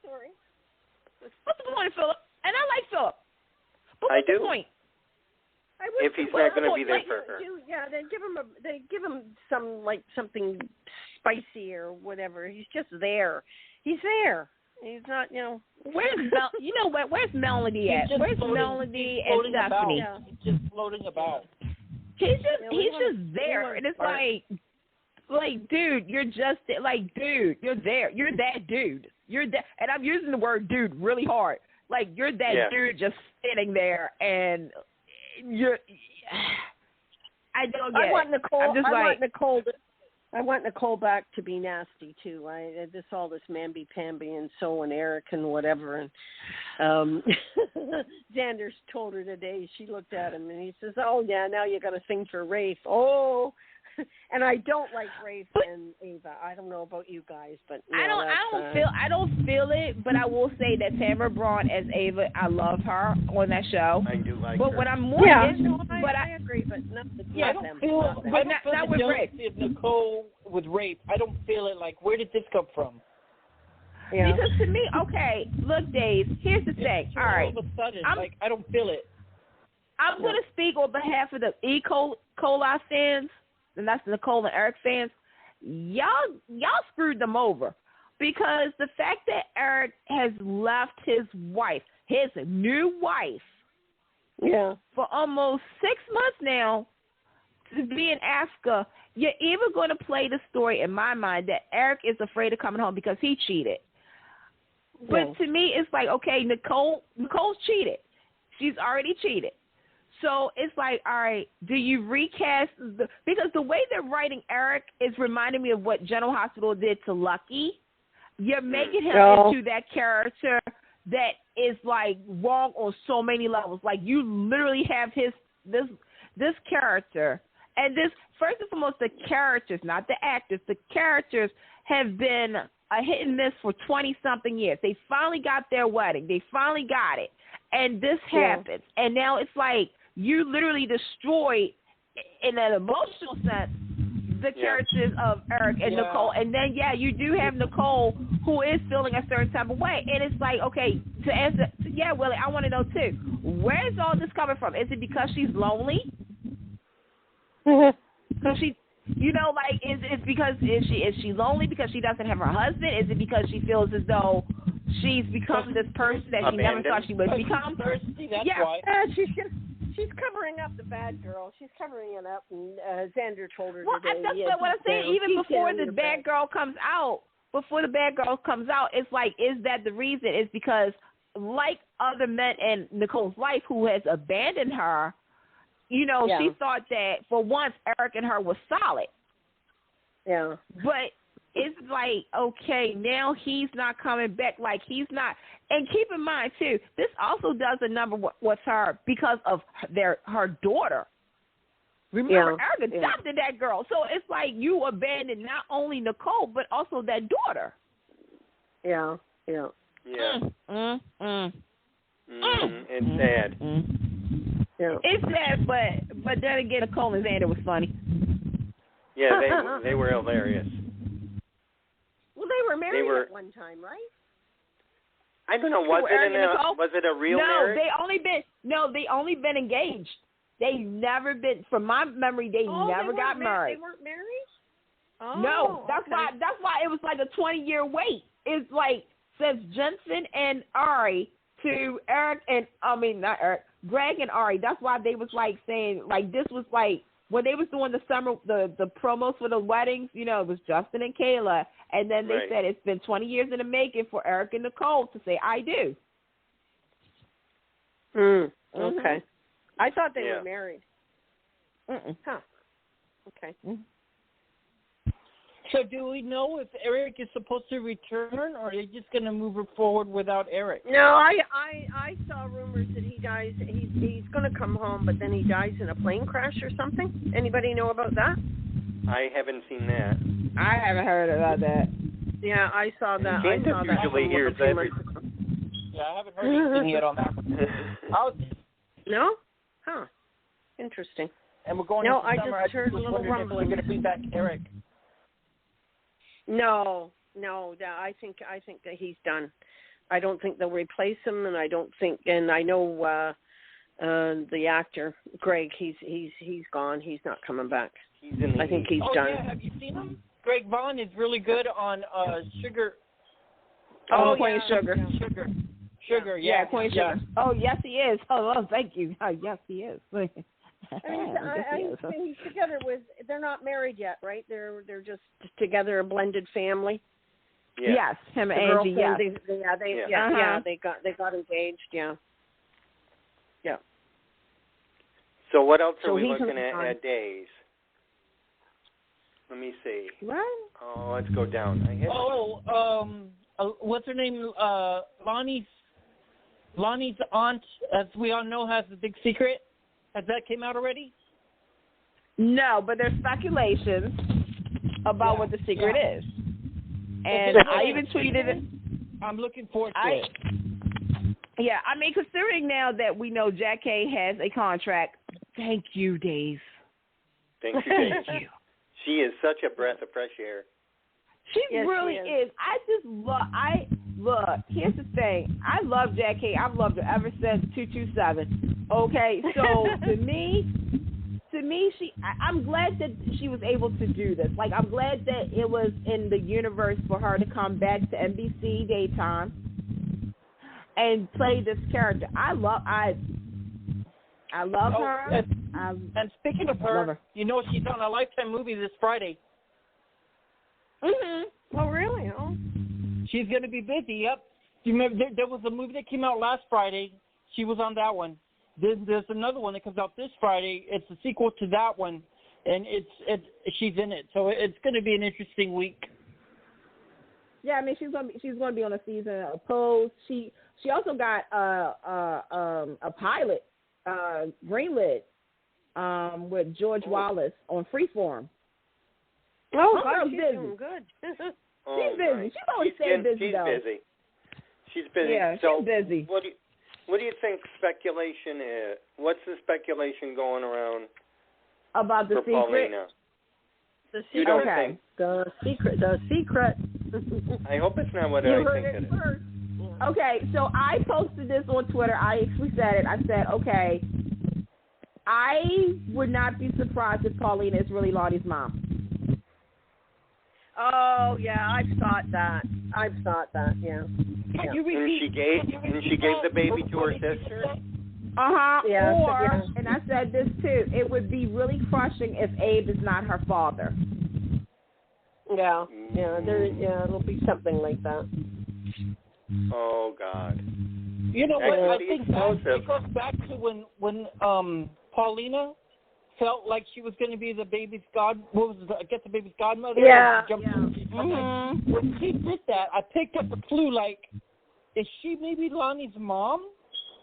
What's the point of Philip? And I like Philip. But what's the point? If he's not going to be there for her. They give him something spicy or whatever. He's just there. He's there. He's not, Where's Where's Melody at? Where's Melody and Stephanie? Yeah. He's just floating about. He's just there, and it's like, dude, you're just dude, you're there. You're that dude. You're that, and I'm using the word dude really hard. Like you're that dude just sitting there, and I don't get it. I want Nicole back to be nasty too. All this mamby-pamby and so and Eric and whatever. And Xander's told her today. She looked at him and he says, "Oh yeah, now you got to sing for Rafe." Oh, and I don't like Rafe and Ava. I don't know about you guys, but I don't feel it. But I will say that Tamara Braun as Ava, I love her on that show. I do like but her. What I'm more I agree, but not with Rafe. Nicole with Rafe, I don't feel it. Like, where did this come from? Yeah. Because to me, okay, look, Dave. Here's the thing. All right, all of a sudden, I don't feel it. I'm going to speak on behalf of the E. coli fans. And that's the Nicole and Eric fans. Y'all screwed them over because the fact that Eric has left his new wife, for almost 6 months now to be in Africa, you're even going to play the story in my mind that Eric is afraid of coming home because he cheated. But to me, it's like, okay, Nicole's cheated. She's already cheated. So it's like, all right, do you recast? Because the way they're writing Eric is reminding me of what General Hospital did to Lucky. You're making him into that character that is like wrong on so many levels. Like you literally have this character, and this first and foremost, the characters, not the actors. The characters have been a hit and miss for 20-something years. They finally got their wedding. They finally got it, and this happens, and now it's like. You literally destroyed, in an emotional sense, the characters of Eric and Nicole. And then, you do have Nicole who is feeling a certain type of way. And it's like, okay, to answer, Willie, I want to know, too, where's all this coming from? Is it because she's lonely? Because she, is she lonely because she doesn't have her husband? Is it because she feels as though she's become this person that she never thought she would become. Thirsty, that's yeah. why. She's covering up the bad girl. She's covering it up, and Xander told her well, today. That's what I'm saying. Even before the bad girl comes out, it's like, is that the reason? It's because, like other men in Nicole's life who has abandoned her, she thought that for once Eric and her was solid. Yeah. But it's like, okay, now he's not coming back. Like, he's not. And keep in mind, too, this also does a number with her because of her daughter. Remember, Eric adopted that girl. So it's like you abandoned not only Nicole, but also that daughter. Yeah. It's sad. Yeah. It's sad, but then again, Nicole and Xander was funny. Yeah, they were hilarious. Well, they were married at one time, right? I don't know. Was it a real marriage? They only been engaged. They never been. From my memory, they never got married. They weren't married. Oh, no, that's okay. why it was like a 20-year wait. It's like since Jensen and Ari to Greg and Ari. That's why they was like saying like this was like. When they was doing the summer, the promos for the weddings, it was Justin and Kayla. And then they said it's been 20 years in the making for Eric and Nicole to say, I do. Okay. I thought they were married. Huh. Okay. So do we know if Eric is supposed to return, or are they just going to move her forward without Eric? No, I saw rumors that he dies. He's going to come home, but then he dies in a plane crash or something. Anybody know about that? I haven't seen that. I haven't heard about that. Yeah, I saw that. Candice usually hears everything. Yeah, I haven't heard anything yet on that. No? Huh. Interesting. And we're going into summer. I just heard a little rumbling. We're going to be back, Eric. No. I think that he's done. I don't think they'll replace him, and I don't think. And I know the actor Greg. He's gone. He's not coming back. I think he's done. Yeah, have you seen him? Greg Vaughn is really good on Sugar. Queen Sugar. Sugar. Yeah, Queen Sugar. Oh, yes, he is. Oh, thank you. Oh, yes, he is. I he's together with. They're not married yet, right? They're just together, a blended family. Yeah. Yes, him and Angie. Yes. They got engaged. Yeah. So what else are we looking at days? Let me see. What? Oh, let's go down. What's her name? Lonnie's aunt, as we all know, has a big secret. Has that came out already? No, but there's speculations about what the secret is. And I even tweeted it. I'm looking forward to it. Yeah, I mean, considering now that we know Jack K has a contract, thank you, Dave. Thank you, Dave. Thank you. She is such a breath of fresh air. She really is. I just look, here's the thing. I love Jack K. I've loved her ever since 227. Okay, so to me, I'm glad that she was able to do this. Like, I'm glad that it was in the universe for her to come back to NBC daytime and play this character. I love her. And speaking of her, she's on a Lifetime movie this Friday. Oh, really? Oh. She's going to be busy, yep. You remember, there was a movie that came out last Friday. She was on that one. There's another one that comes out this Friday. It's a sequel to that one, and she's in it. So it's going to be an interesting week. Yeah, I mean, she's going to be on a season of Pose. She also got a pilot greenlit with George Wallace on Freeform. Oh, she's doing good. She's busy. She's always staying busy, though. She's busy. Yeah, she's busy. What do you think speculation is? What's the speculation going around about the secret? Paulina? The secret. You don't think? The secret. I hope it's not what I think it is. First. Okay, so I posted this on Twitter. I actually said it. I said, okay, I would not be surprised if Paulina is really Lottie's mom. Oh yeah, I've thought that. Yeah. And she gave the baby to her sister. Yeah, or, and I said this too, it would be really crushing if Abe is not her father. Yeah, it'll be something like that. Oh God. You know what? I think it goes back to when Paulina felt like she was going to be the baby's the baby's godmother. Yeah. When she did that, I picked up a clue. Like, is she maybe Lonnie's mom?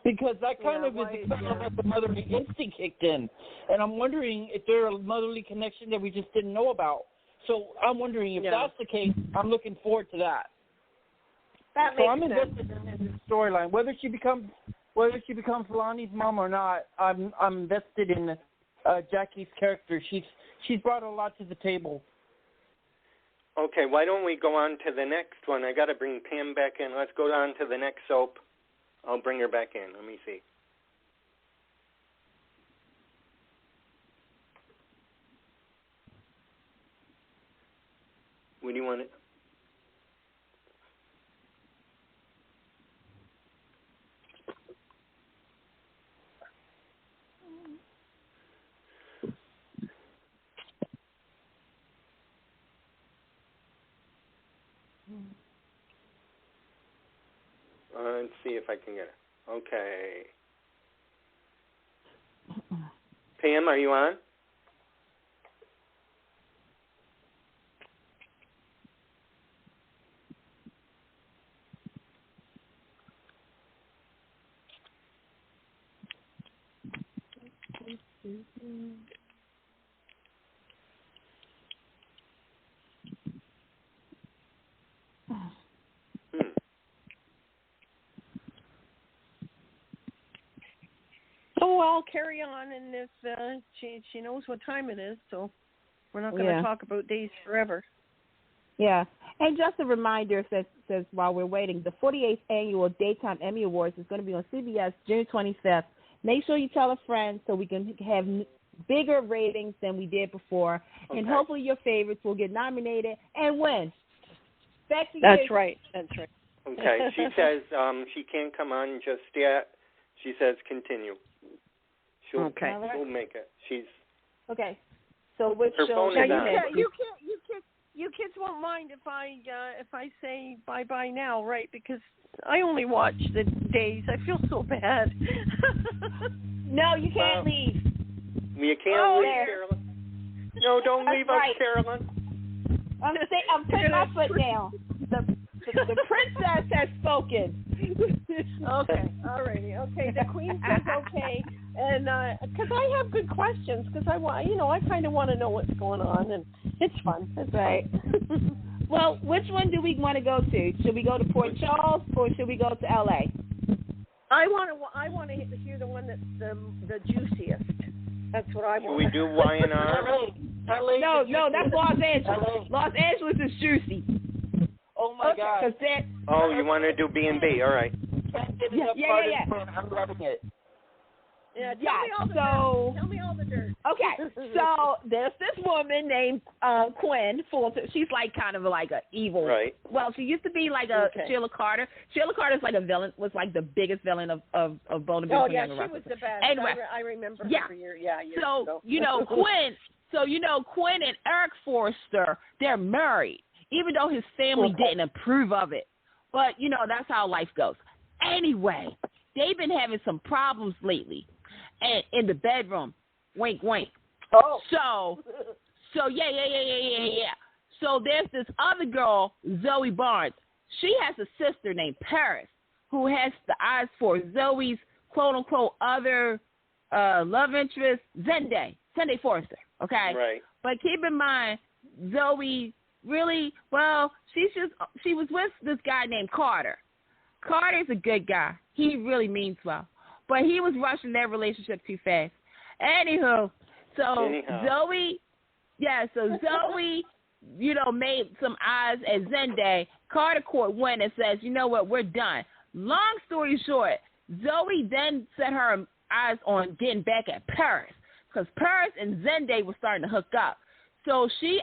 Because that kind of is equivalent of the motherly instinct kicked in, and I'm wondering if there's a motherly connection that we just didn't know about. So I'm wondering if that's the case. I'm looking forward to that. So I'm invested in this storyline. Whether she becomes Lonnie's mom or not, I'm invested in Jackie's character. She's brought a lot to the table. Okay, why don't we go on to the next one? I got to bring Pam back in. Let's go on to the next soap. I'll bring her back in. Let me see. What do you want to... Let's see if I can get it. Okay. Pam, are you on? Oh, I'll carry on, and if she knows what time it is, so we're not going to talk about days forever. Yeah, and just a reminder, says while we're waiting, the 48th Annual Daytime Emmy Awards is going to be on CBS June 25th. Make sure you tell a friend so we can have bigger ratings than we did before, and hopefully your favorites will get nominated and win. Back to you. That's right. Okay, she says she can't come on just yet. She says continue. She'll make it. She's okay. So which her show? phone is on. You kids won't mind if I say bye now, right? Because I only watch the days. I feel so bad. No, you can't leave. You can't leave, Carolyn. No, don't leave us, Carolyn. I'm putting my foot down. The princess has spoken. Okay, alrighty. Okay, the queen says okay, and because I have good questions, because I kind of want to know what's going on, and it's fun. That's right. Well, which one do we want to go to? Should we go to Port Charles or should we go to L.A.? I want to hear the one that's the juiciest. That's what I want. Should we do Y&R? No, that's Los Angeles. Los Angeles is juicy. Oh my God! You want to do B&B? All right. Yeah. I'm loving it. Yeah. Tell me all the dirt. Okay, so there's this woman named Quinn Fulton. She's like kind of like an evil. Right. Well, she used to be like a Sheila Carter. Sheila Carter's like a villain. Was like the biggest villain of Bold and Beautiful. Oh yeah, she was the best. Anyway, I remember her for years. So Quinn. So Quinn and Eric Forster, they're married, even though his family didn't approve of it. But that's how life goes. Anyway, they've been having some problems lately, and in the bedroom. Wink, wink. Oh. So yeah. So there's this other girl, Zoe Barnes. She has a sister named Paris who has the eyes for Zoe's quote-unquote other love interest, Zende Forrester, okay? Right. But keep in mind, Zoe really, she was with this guy named Carter. Carter's a good guy. He really means well. But he was rushing their relationship too fast. Anywho, Zoe, made some eyes at Zende. Carter court went and says, you know what, we're done. Long story short, Zoe then set her eyes on getting back at Paris because Paris and Zende were starting to hook up. So she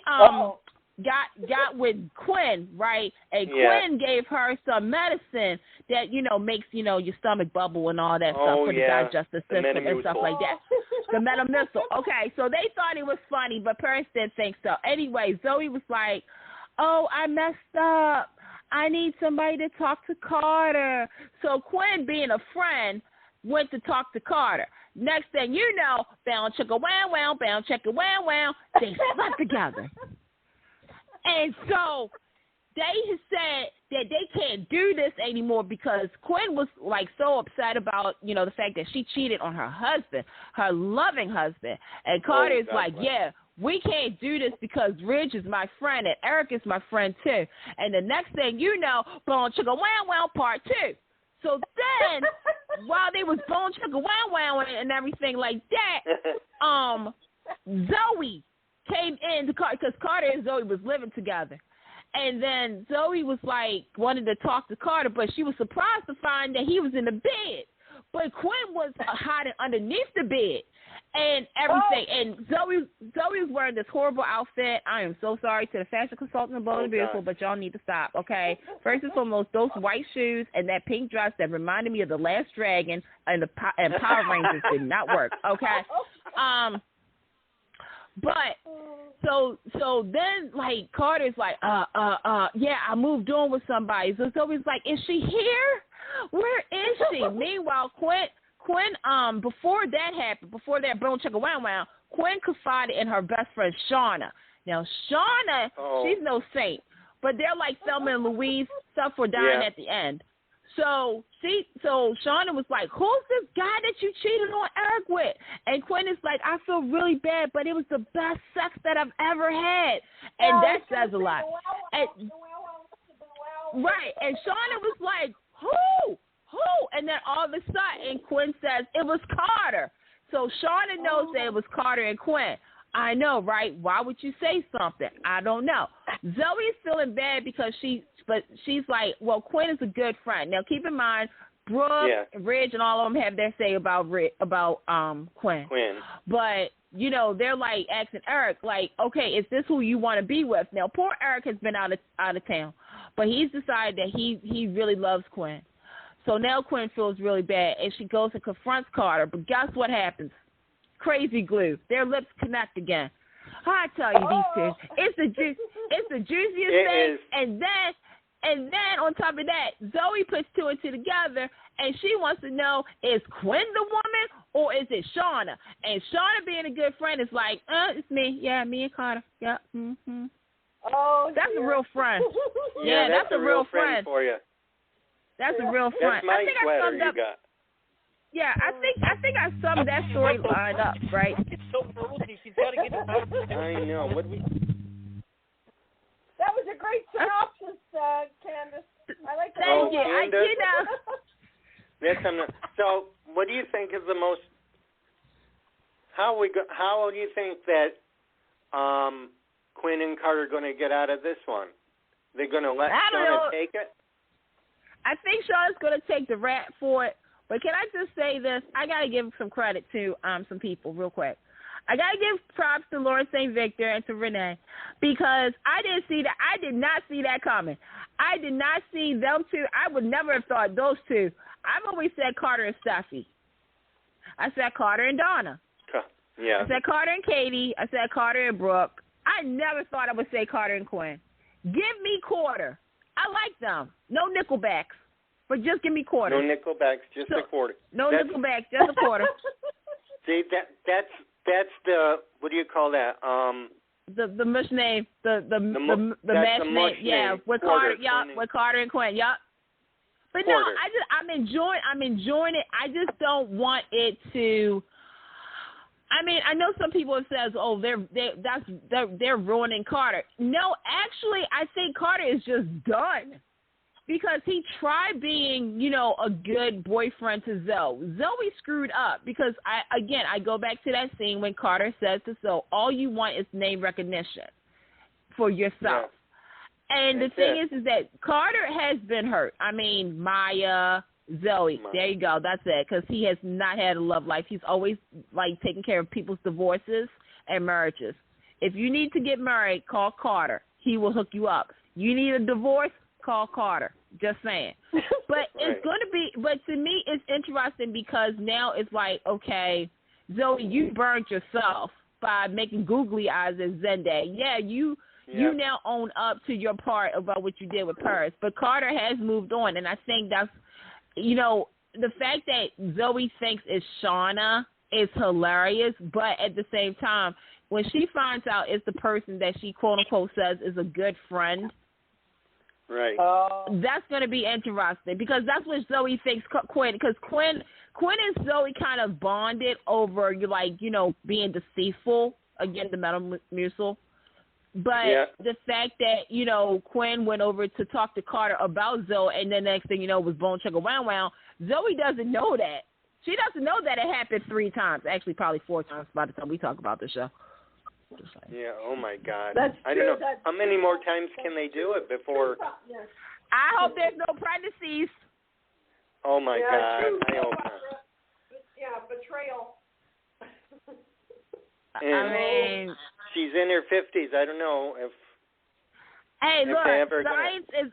got with Quinn, right? And Quinn gave her some medicine that, makes, your stomach bubble and all that stuff for the digestive system and stuff like that. The Metamissal. Okay, so they thought it was funny, but parents didn't think so. Anyway, Zoe was like, oh, I messed up. I need somebody to talk to Carter. So Quinn, being a friend, went to talk to Carter. Next thing you know, bound chicka wow, bound chicka wow, they slept together. And so they said that they can't do this anymore because Quinn was like so upset about, the fact that she cheated on her husband, her loving husband. And Carter is like, yeah, we can't do this because Ridge is my friend and Eric is my friend too. And the next thing you know, Bone Chicka Wow Part 2. So then, while they was Bone Chicka Wow and everything like that, Zoe came in because Carter and Zoe was living together. And then Zoe was like, wanted to talk to Carter, but she was surprised to find that he was in the bed. But Quinn was hiding underneath the bed and everything. And Zoe was wearing this horrible outfit. I am so sorry to the fashion consultant of Bold and Beautiful, but y'all need to stop, okay? First and foremost, those white shoes and that pink dress that reminded me of The Last Dragon and Power Rangers did not work, okay? But so then like Carter's like, yeah, I moved on with somebody. So Zoe's like, is she here? Where is she? Meanwhile, Quinn, before that happened, before that Bone Chicka Wow, Quinn confided in her best friend Shauna. Now Shauna, she's no saint, but they're like Thelma and Louise, stuff for dying at the end. So Shauna was like, who's this guy that you cheated on Eric with? And Quinn is like, I feel really bad, but it was the best sex that I've ever had. And that says a lot. Right. And Shauna was like, who? And then all of a sudden, Quinn says, it was Carter. So Shauna knows that it was Carter and Quinn. I know, right? Why would you say something? I don't know. Zoe's feeling bad because she's like, well, Quinn is a good friend. Now, keep in mind, Brooke, Ridge, and all of them have their say about Quinn. But, they're like asking Eric, like, okay, is this who you want to be with? Now, poor Eric has been out of town, but he's decided that he really loves Quinn. So now Quinn feels really bad, and she goes and confronts Carter. But guess what happens? Crazy glue. Their lips connect again. I tell you, these two, it's the juiciest thing. And then on top of that, Zoe puts two and two together, and she wants to know, is Quinn the woman or is it Shauna? And Shauna, being a good friend, is like, it's me. Yeah, me and Carter. Yeah. Mm-hmm. Oh, that's a real friend. Yeah, that's a real friend for you. That's a real friend. That's my sweater you got. Yeah, I think I summed that story line up, right? It's so rosy. She's got to get it back. I know. That was a great synopsis, Candice. I like that. Thank you. So, what do you think is the most? How do you think that Quinn and Carter are going to get out of this one? They're going to let Shauna take it? I think Shauna's going to take the rap for it. But can I just say this? I got to give some credit to some people real quick. I got to give props to Lauren St. Victor and to Renee because I did not see that coming. I did not see them two. I would never have thought those two. I've always said Carter and Steffi. I said Carter and Donna. Yeah. I said Carter and Katie. I said Carter and Brooke. I never thought I would say Carter and Quinn. Give me quarter. I like them. No nickelbacks, but just give me quarter. No nickelbacks, just a quarter. Nickelbacks, just a quarter. See, that's the, what do you call that? The mush name, the match name, yeah, with Carter, with Carter and Quinn, yup. But quarter. No, I'm enjoying it. I just don't want it to. I mean, I know some people says, "Oh, they're ruining Carter." No, actually, I think Carter is just done because he tried being, a good boyfriend to Zoe. Zoe screwed up because I go back to that scene when Carter says to Zoe, "All you want is name recognition for yourself." Yeah. And the thing is that Carter has been hurt. I mean, Maya. Zoe, there you go. That's it. Because he has not had a love life. He's always taking care of people's divorces and marriages. If you need to get married, call Carter. he will hook you up. You need a divorce? Call Carter. Just saying. But it's going to be, but to me, it's interesting because now it's like, okay, Zoe, you burned yourself by making googly eyes at Zenday. Yeah, you now own up to your part about what you did with Paris. But Carter has moved on, and I think that's, you know, the fact that Zoe thinks it's Shauna is hilarious, but at the same time, when she finds out it's the person that she quote-unquote says is a good friend, right, that's going to be interesting because that's what Zoe thinks Quinn, because Quinn and Zoe kind of bonded over, like, you know, being deceitful, again, the Metamucil. But the fact that, you know, Quinn went over to talk to Carter about Zoe, and then next thing you know was Bone Chugga Wow Wow, Zoe doesn't know that. She doesn't know that it happened 3 times, actually probably 4 times by the time we talk about the show. Yeah, oh my God. That's I true. don't know. How many more times can they do it before? I hope there's no pregnancies. Oh my God. True. I hope not. Yeah, betrayal. And I mean, she's in her 50s. I don't know if. Hey, if look, they ever science is.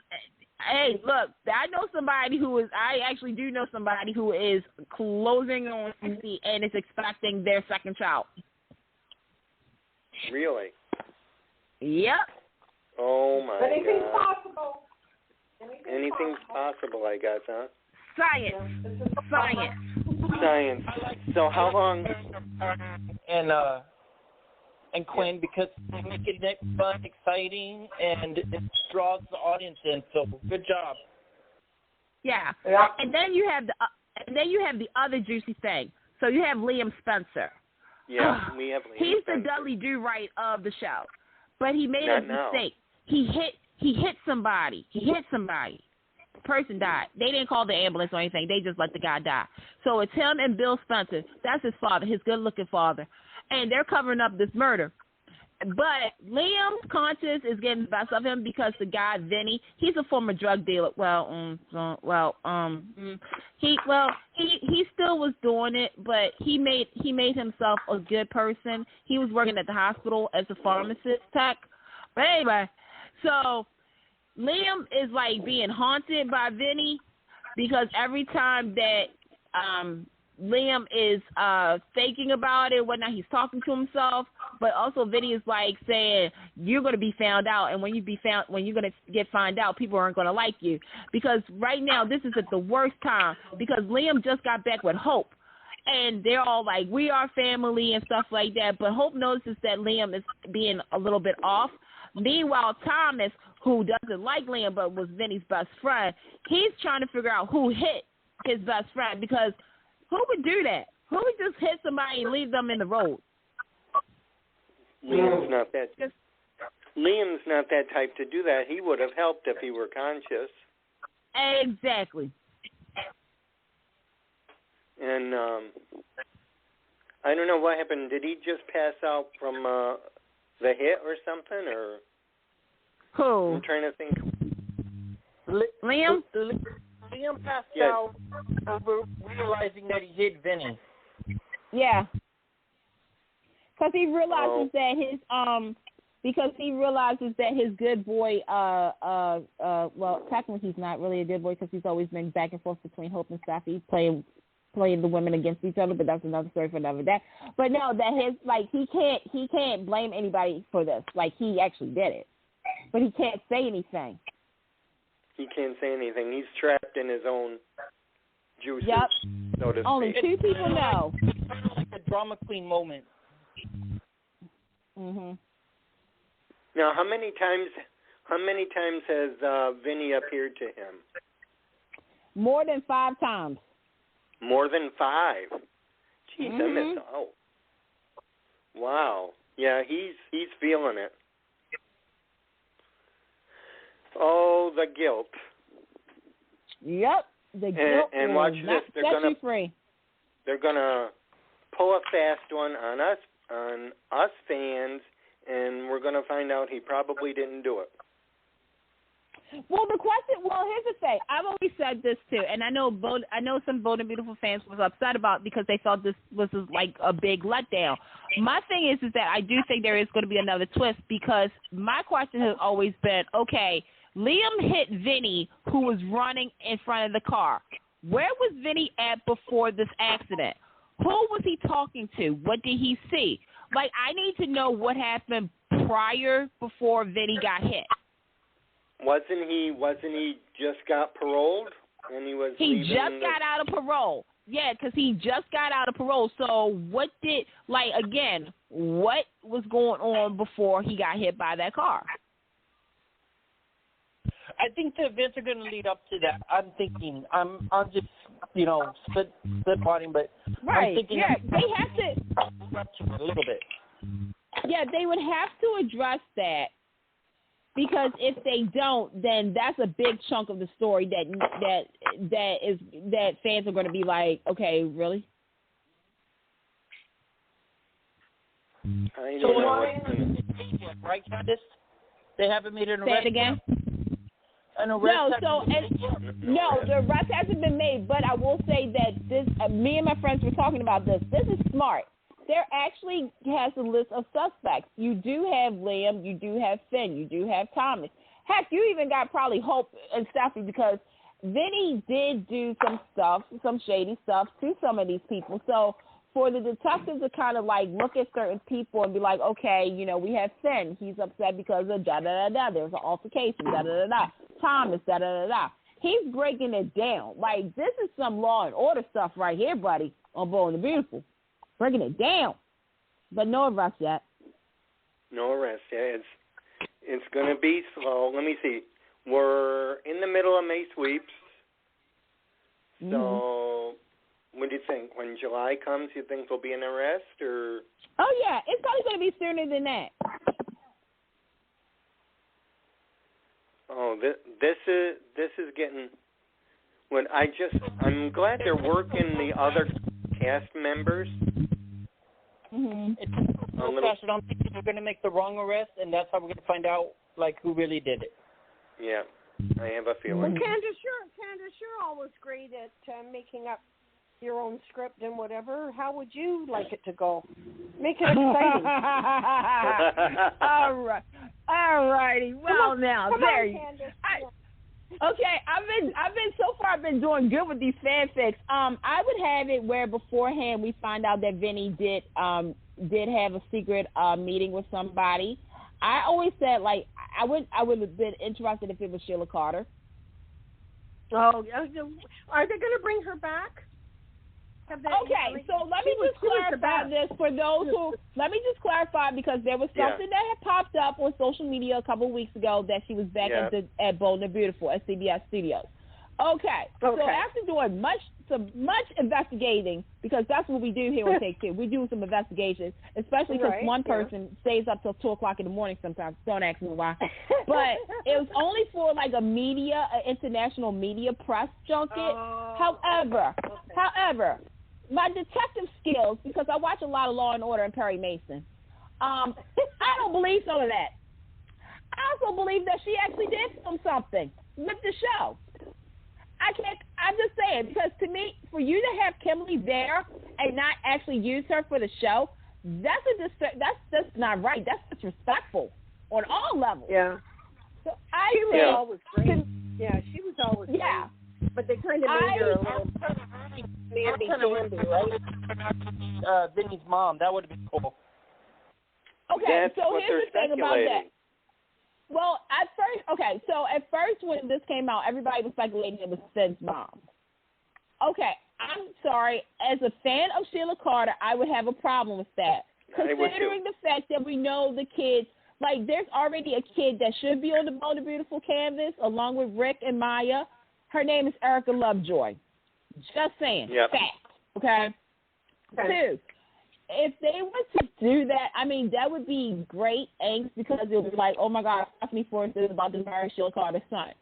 Hey, look, I know somebody who is. I actually do know somebody who is closing on 50 and is expecting their second child. Really? Yep. Oh my Anything's God. possible. Anything's possible, I guess, huh? Science. Science. So how long? And Quinn, because they make it fun, exciting, and it draws the audience in. So good job. Yeah. And then you have the other juicy thing. So you have Liam Spencer. Yeah, we have Liam He's Spencer. the Dudley Do-Right of the show, but he made Not a now. mistake. He hit somebody. The person died. They didn't call the ambulance or anything. They just let the guy die. So it's him and Bill Spencer. That's his father, his good-looking father, and they're covering up this murder. But Liam's conscience is getting the best of him because the guy Vinny, he's a former drug dealer. He still was doing it, but he made himself a good person. He was working at the hospital as a pharmacist tech. But anyway, so Liam is like being haunted by Vinny because every time that Liam is thinking about it, whatnot, he's talking to himself, but also Vinny is like saying, you're going to be found out, and when you're going to get found out, people aren't going to like you. Because right now, this is at the worst time, because Liam just got back with Hope, and they're all like, we are family and stuff like that, but Hope notices that Liam is being a little bit off. Meanwhile, Thomas, who doesn't like Liam but was Vinny's best friend, he's trying to figure out who hit his best friend, because who would do that? Who would just hit somebody and leave them in the road? Liam's not that type to do that. He would have helped if he were conscious. Exactly. And I don't know what happened. Did he just pass out from the hit or something? Or who? I'm trying to think. Liam? Liam passed out over realizing that he hit Vinny. Yeah. Because he realizes that his good boy, well, technically he's not really a good boy because he's always been back and forth between Hope and Steffi, playing the women against each other, but that's another story for another day. But no, that he can't blame anybody for this. Like, he actually did it. But he can't say anything. He can't say anything. He's trapped in his own juices, yep. so to speak. Only 2 people know. It's like a drama queen moment. Mhm. Now, how many times has Vinny appeared to him? More than 5 times. More than 5. Jeez, I missed out. Wow. Yeah, he's feeling it. Oh, the guilt. Yep, the guilt and watch will this. not set you free. They're gonna pull a fast one on us fans, and we're gonna find out he probably didn't do it. Well, here's the thing. I've always said this too, and I know some Bold and Beautiful fans was upset about because they felt this was like a big letdown. My thing is that I do think there is going to be another twist because my question has always been, okay, Liam hit Vinny, who was running in front of the car. Where was Vinny at before this accident? Who was he talking to? What did he see? Like, I need to know what happened before Vinny got hit. Wasn't he just got paroled? And he just got out of parole. Yeah, because he just got out of parole. So what was going on before he got hit by that car? I think the events are going to lead up to that. I'm thinking. I'm just, spitballing, but right. I'm thinking. Yeah, they have to a little bit. Yeah, they would have to address that because if they don't, then that's a big chunk of the story that fans are going to be like, okay, really? I don't know. Right, Candice? They haven't made an arrest. Say it again. An arrest. No, the arrest hasn't been made. But I will say that this. Me and my friends were talking about this. This is smart. There actually has a list of suspects. You do have Liam. You do have Finn. You do have Thomas. Heck, you even got probably Hope and Steffi because Vinny did do some shady stuff to some of these people. So for the detectives to kind of like look at certain people and be like, okay, we have Finn. He's upset because of da-da-da-da. There's an altercation, da-da-da-da. Thomas, da-da-da-da. He's breaking it down. Like, this is some law and order stuff right here, buddy, on Bold and Beautiful. Breaking it down. But no arrest yet. No arrest yet. It's going to be slow. Let me see. We're in the middle of May sweeps. So what do you think? When July comes, you think there'll be an arrest? Or? Oh, yeah. It's probably going to be sooner than that. Oh, this is getting... I'm glad they're working the other cast members. Mm-hmm. I don't think they're going to make the wrong arrest, and that's how we're going to find out, like, who really did it. Yeah, I have a feeling. Well, Candice, you're always great at making up your own script and whatever. How would you like it to go? Make it exciting. All righty. Well, come there on, you. Okay, I've been doing good with these fanfics. I would have it where beforehand we find out that Vinny did have a secret meeting with somebody. I always said like I would have been interested if it was Sheila Carter. Oh, are they going to bring her back? Okay, so let me just clarify this for those who. Let me just clarify because there was something that had popped up on social media a couple of weeks ago that she was back at Bold and Beautiful at CBS Studios. Okay. So after doing much investigating, because that's what we do here on Take Two, we do some investigations, especially because one person stays up till 2:00 in the morning sometimes. Don't ask me why. But it was only for like an international media press junket. However, my detective skills, because I watch a lot of Law and Order and Perry Mason, I don't believe some of that. I also believe that she actually did something with the show. I'm just saying, because to me, for you to have Kimberly there and not actually use her for the show, that's just not right. That's disrespectful on all levels. Yeah. So she was always great. She was always great. But they kind of made her a little namby-pamby, right? Vinny's mom. That would have been cool. Okay, that's so what here's the thing about that. Well, at first when this came out, everybody was speculating it was Finn's mom. Okay, I'm sorry. As a fan of Sheila Carter, I would have a problem with that. Considering the fact that we know the kids, like there's already a kid that should be on the Bold and Beautiful canvas along with Rick and Maya. Her name is Erica Lovejoy. Just saying. Fact. Okay? Two, if they were to do that, I mean, that would be great angst because it would be like, oh, my God, Stephanie Forrest is about to marry Sheila Carter's son.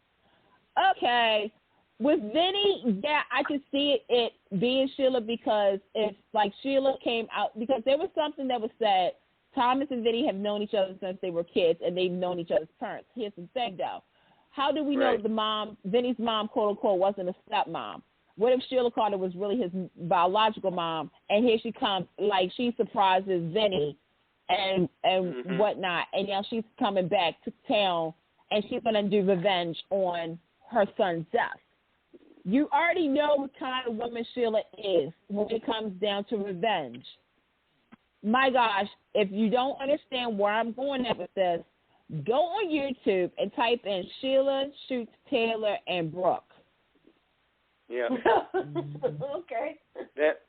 Okay. With Vinny, I could see it being Sheila because if, like, Sheila came out, because there was something that was said, Thomas and Vinny have known each other since they were kids, and they've known each other's parents. Here's the thing, though. how do we know the mom, Vinny's mom, quote unquote, wasn't a stepmom? What if Sheila Carter was really his biological mom, and here she comes, like she surprises Vinny and whatnot, and now she's coming back to town, and she's going to do revenge on her son's death. You already know what kind of woman Sheila is when it comes down to revenge. My gosh, if you don't understand where I'm going at with this, go on YouTube and type in Sheila Shoots Taylor and Brooke. Yeah. Okay. That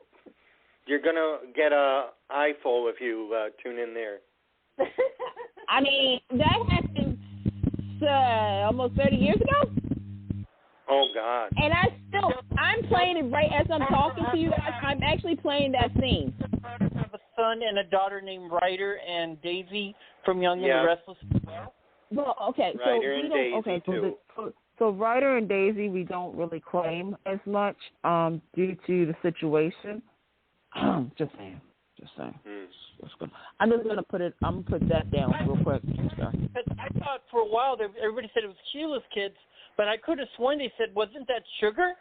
you're gonna get a eyeful if you tune in there. I mean, that happened almost 30 years ago. Oh God. And I'm playing it right as I'm talking to you guys. I'm actually playing that scene. I have a son and a daughter named Ryder and Daisy from Young and the Restless. Well, okay, so Ryder and Daisy too. So Ryder and Daisy, we don't really claim as much due to the situation. Just saying. I'm just gonna put that down real quick. I thought for a while everybody said it was Sheila's kids, but I could have sworn they said, wasn't that Sugar?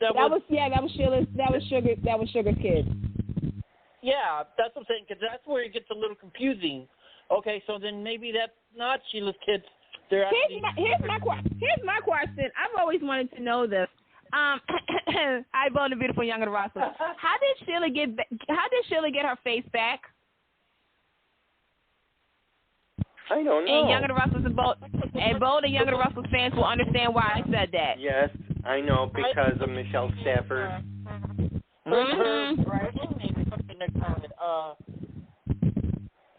That was Sheila's. That was Sugar's kids. Yeah, that's what I'm saying, because that's where it gets a little confusing. Okay, so then maybe that's not Sheila's kids. Here's my question. I've always wanted to know this. I Bold and Beautiful, Young and the Restless. How did Sheila get her face back? I don't know. And Young and the Restless and Bold and Young and the Restless fans will understand why I said that. Yes, I know, because of Michelle Stafford.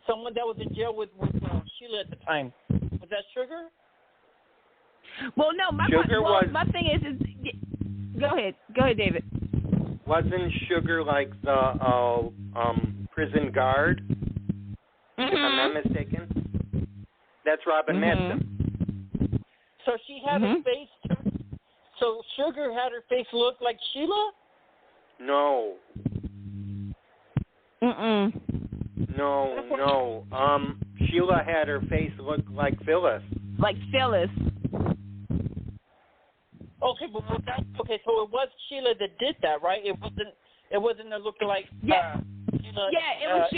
Someone that was in jail with Sheila at the time. Was that Sugar? Well, no. My thing is go ahead, David. Wasn't Sugar like the prison guard? If I'm not mistaken. That's Robin Madsen. So she had her face. So Sugar had her face look like Sheila? No. No. Sheila had her face look like Phyllis. Like Phyllis. Okay, so it was Sheila that did that, right? It wasn't a lookalike. Yeah. Sheila, it was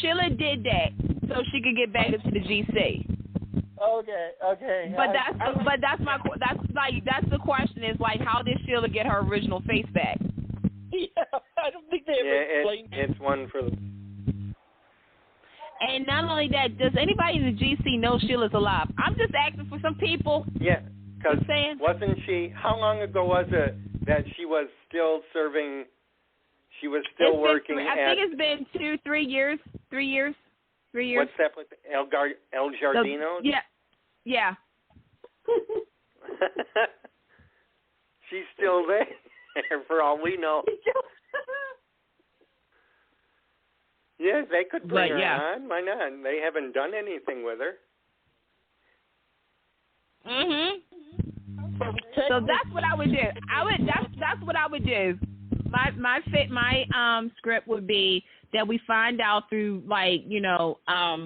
Sheila did that so she could get back into the GC. Okay. But that's the question is like, how did Sheila get her original face back? Yeah, I don't think they ever explained it. It's one for. And not only that, does anybody in the GC know Sheila's alive? I'm just asking for some people. Yeah, because wasn't she? How long ago was it that she was still serving? She was still working. I think it's been 3 years. 3 years. What's that with El Giardino? Yeah. She's still there, for all we know. Yes, they could bring her on. Why not? They haven't done anything with her. So that's what I would do. That's what I would do. My script would be that we find out through like a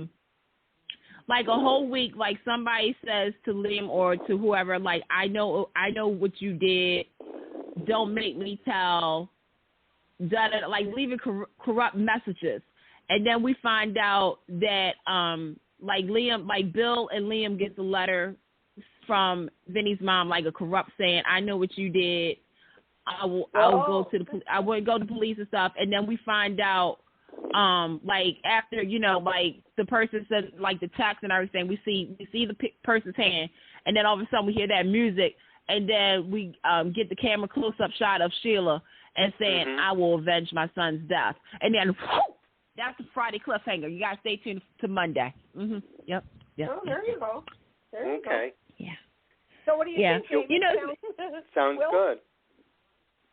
whole week, like somebody says to Liam or to whoever, like I know what you did. Don't make me tell. Like leaving corrupt messages. And then we find out that, like Bill and Liam get the letter from Vinny's mom, like a corrupt saying, "I know what you did. I will go to the police and stuff." And then we find out, like after like the person said, like the text and everything, we see the person's hand, and then all of a sudden we hear that music, and then we get the camera close up shot of Sheila and saying, "I will avenge my son's death," and then. Whoo, that's the Friday cliffhanger. You guys stay tuned to Monday. Yep. Oh, there you go. Okay. Yeah. So what do you think? Sounds good.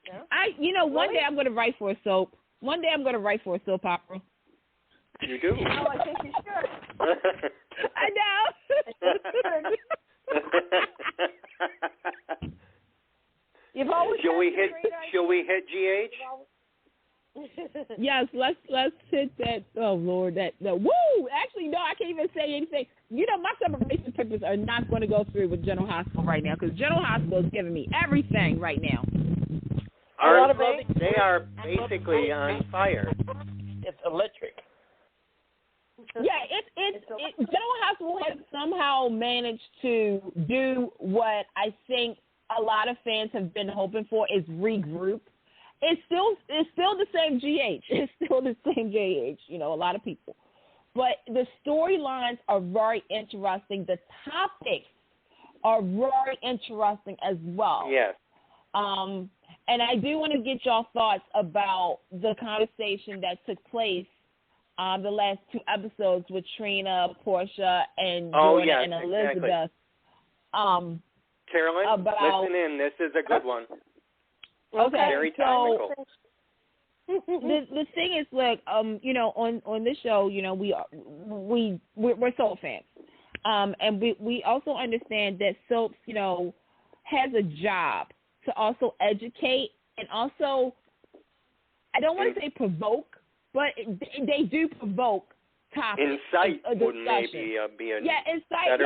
Yeah. One day I'm going to write for a soap. One day I'm going to write for a soap opera. You do? Oh, I think you should. I know. You've always Shall we hit GH? Yes, let's hit that. Oh Lord, that woo! Actually, actually, no, I can't even say anything. You know, my separation papers are not going to go through with General Hospital right now because General Hospital is giving me everything right now. They are basically on fire. It's electric. Yeah, General Hospital has somehow managed to do what I think a lot of fans have been hoping for is regroup. It's still the same GH. It's still the same GH, you know, a lot of people. But the storylines are very interesting. The topics are very interesting as well. Yes. And I do want to get y'all thoughts about the conversation that took place the last 2 episodes with Trina, Portia, and Jordan and Elizabeth. Exactly. Carolyn, listen in. This is a good one. Okay. Very technical. The thing is, look, you know, on this show, you know, we're soap fans, and we also understand that soaps, you know, has a job to also educate and also, I don't want to say provoke, but they do provoke topics. Insight would maybe be a better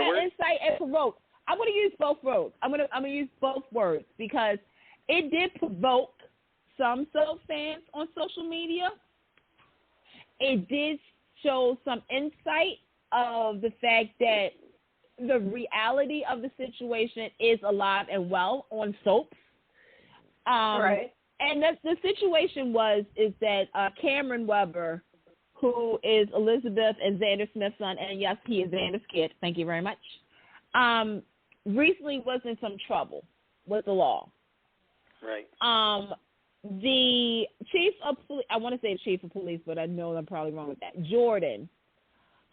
word. Insight and provoke. I'm going to use both words. I'm going to use both words because it did provoke some soap fans on social media. It did show some insight of the fact that the reality of the situation is alive and well on soaps. Right. And the situation is that Cameron Weber, who is Elizabeth and Xander Smith's son, and yes, he is Xander's kid, thank you very much, recently was in some trouble with the law. Right. The chief of police, I want to say chief of police, but I know I'm probably wrong with that, Jordan,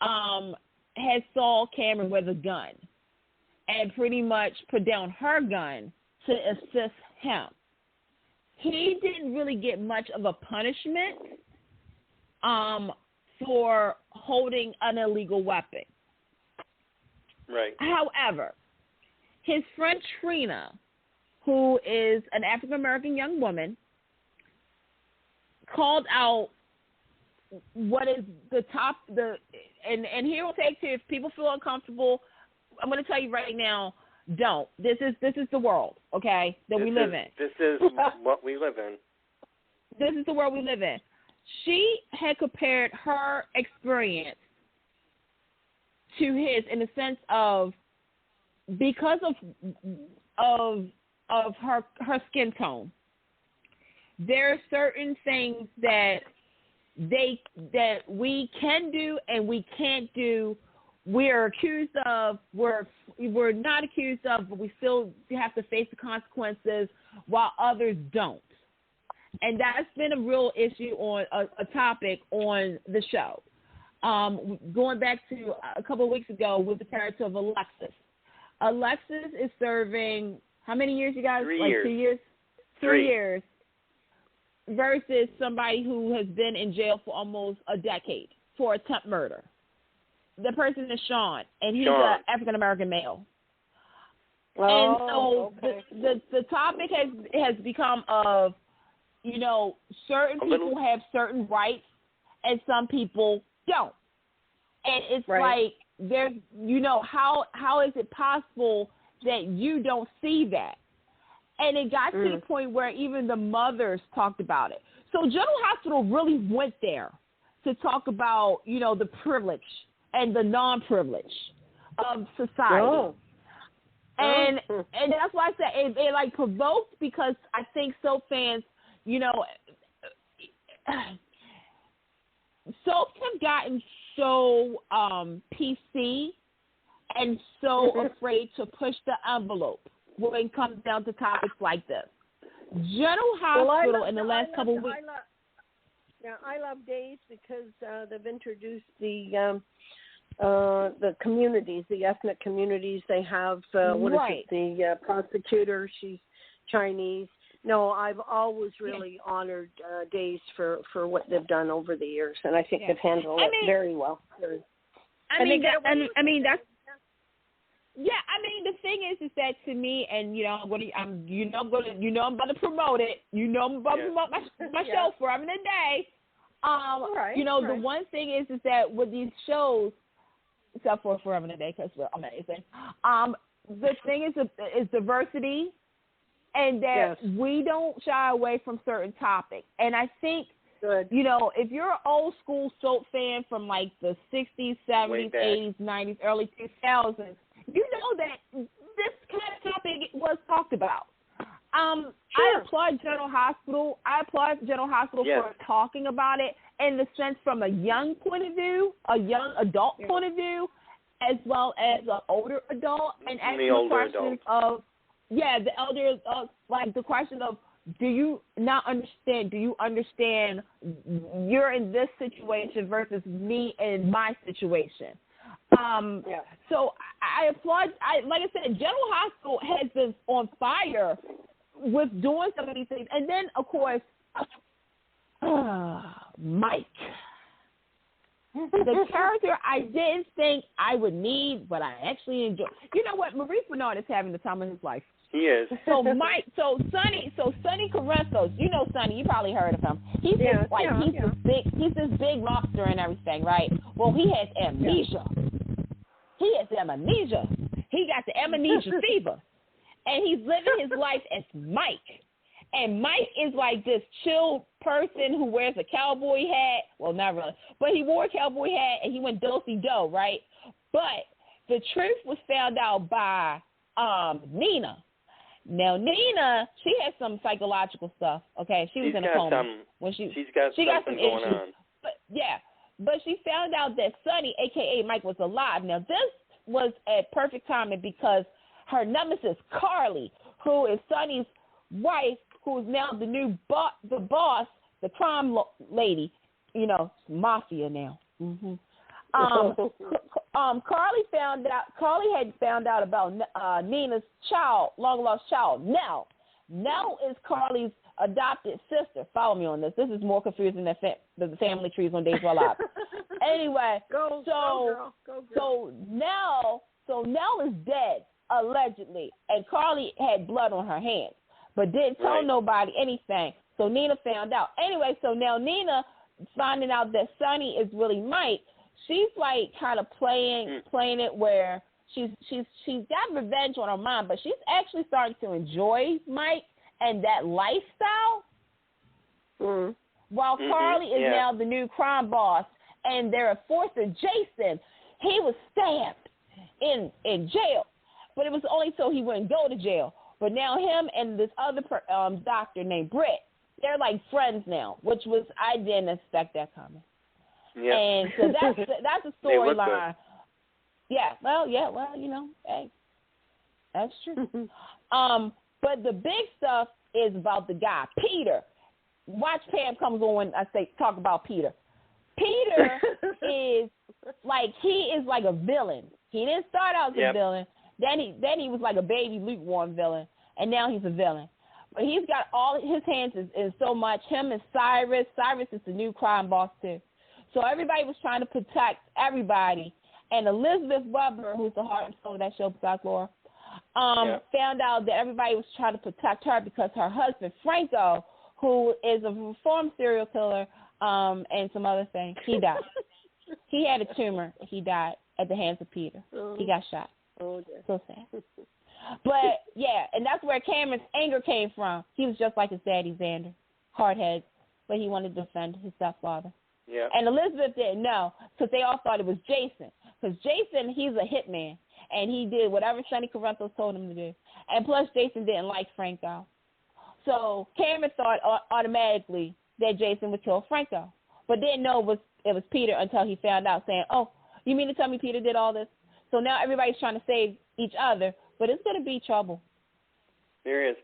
had saw Cameron with a gun and pretty much put down her gun to assist him. He didn't really get much of a punishment for holding an illegal weapon. Right. However, his friend Trina, who is an African-American young woman, called out what is and here we'll take to, if people feel uncomfortable, I'm going to tell you right now, don't. This is the world, okay, we live in. This is what we live in. This is the world we live in. She had compared her experience to his in the sense of because of her skin tone. There are certain things that we can do and we can't do. We're accused of, we're not accused of, but we still have to face the consequences while others don't. And that's been a real issue on a topic on the show. Going back to a couple of weeks ago with the character of Alexis. Alexis is serving, how many years, you guys? 3 like years. 2 years? 3 years. Versus somebody who has been in jail for almost a decade for attempt murder. The person is Sean, and he's an African-American male. Oh, and so the topic has become of, you know, certain people have certain rights and some people don't. And it's like, there's, you know, how is it possible that you don't see that? And it got to the point where even the mothers talked about it. So General Hospital really went there to talk about, you know, the privilege and the non-privilege of society. Oh. And that's why I said it like provoked, because I think soap fans, you know, soaps have gotten so PC and so afraid to push the envelope when it comes down to topics like this. General Hospital in the last couple of weeks. I love Days because they've introduced the communities, the ethnic communities. They have the prosecutor. She's Chinese. No, I've always really honored Days for what they've done over the years, and I think they've handled it very well. I mean, the thing is that to me, and you know, I'm about to promote it. You know, I'm about to promote my show forever and a day. The one thing is that with these shows, except for Forever and a Day because we're amazing. The thing is diversity, and that we don't shy away from certain topics. And I think, you know, if you're an old school soap fan from like the 60s, 70s, 80s, 90s, early 2000s, you know that this kind of topic was talked about. I applaud General Hospital. For talking about it in the sense from a young point of view, a young adult point of view, as well as an older adult, and asking the questions of, the elder, like the question of, do you not understand? Do you understand you're in this situation versus me in my situation? So I applaud. Like I said, General Hospital has been on fire with doing some of these things, and then of course, Mike, the character I didn't think I would need, but I actually enjoy. You know what? Maurice Bernard is having the time of his life. He is. So Sonny Carrentos, you know Sonny, you probably heard of him. He's he's this big lobster and everything, right? Well, he has amnesia. He got the amnesia fever. And he's living his life as Mike. And Mike is like this chill person who wears a cowboy hat. Well, not really. But he wore a cowboy hat and he went do-si-do, right? But the truth was found out by Nina. Now, Nina, she has some psychological stuff, okay? She was in a coma. She's got some issues. Going on. But she found out that Sonny, a.k.a. Mike, was alive. Now, this was a perfect timing because her nemesis, Carly, who is Sonny's wife, who is now the boss, the crime lady, you know, mafia now. Mm-hmm. Carly had found out about Nina's long lost child. Nell is Carly's adopted sister. Follow me on this. This is more confusing than the family trees on Days of Our Lives. Anyway, so Nell is dead allegedly, and Carly had blood on her hands, but didn't tell nobody anything. So Nina found out. Anyway, so now Nina finding out that Sonny is really Mike. She's like kind of playing it where she's got revenge on her mind, but she's actually starting to enjoy Mike and that lifestyle. While Carly is now the new crime boss, and their enforcer Jason, he was stabbed in jail, but it was only so he wouldn't go to jail. But now him and this other doctor named Britt, they're like friends now, which was I didn't expect that coming. Yeah. And so that's a storyline. Well, you know, hey, that's true. But the big stuff is about the guy, Peter. Watch Pam comes on. Talk about Peter. Peter is like a villain. He didn't start out as a villain. Then he was like a baby lukewarm villain, and now he's a villain. But he's got all his hands in so much. Him and Cyrus. Cyrus is the new crime boss too. So everybody was trying to protect everybody. And Elizabeth Weber, who's the heart and soul of that show besides Laura, found out that everybody was trying to protect her because her husband, Franco, who is a reformed serial killer and some other things, he died. He had a tumor. He died at the hands of Peter. He got shot. So sad. But, and that's where Cameron's anger came from. He was just like his daddy, Xander, hardhead, but he wanted to defend his stepfather. Yeah. And Elizabeth didn't know because they all thought it was Jason. Because Jason, he's a hitman, and he did whatever Sonny Carrentos told him to do. And plus, Jason didn't like Franco. So Cameron thought automatically that Jason would kill Franco, but didn't know it was Peter until he found out, saying, "Oh, you mean to tell me Peter did all this?" So now everybody's trying to save each other, but it's going to be trouble. There is.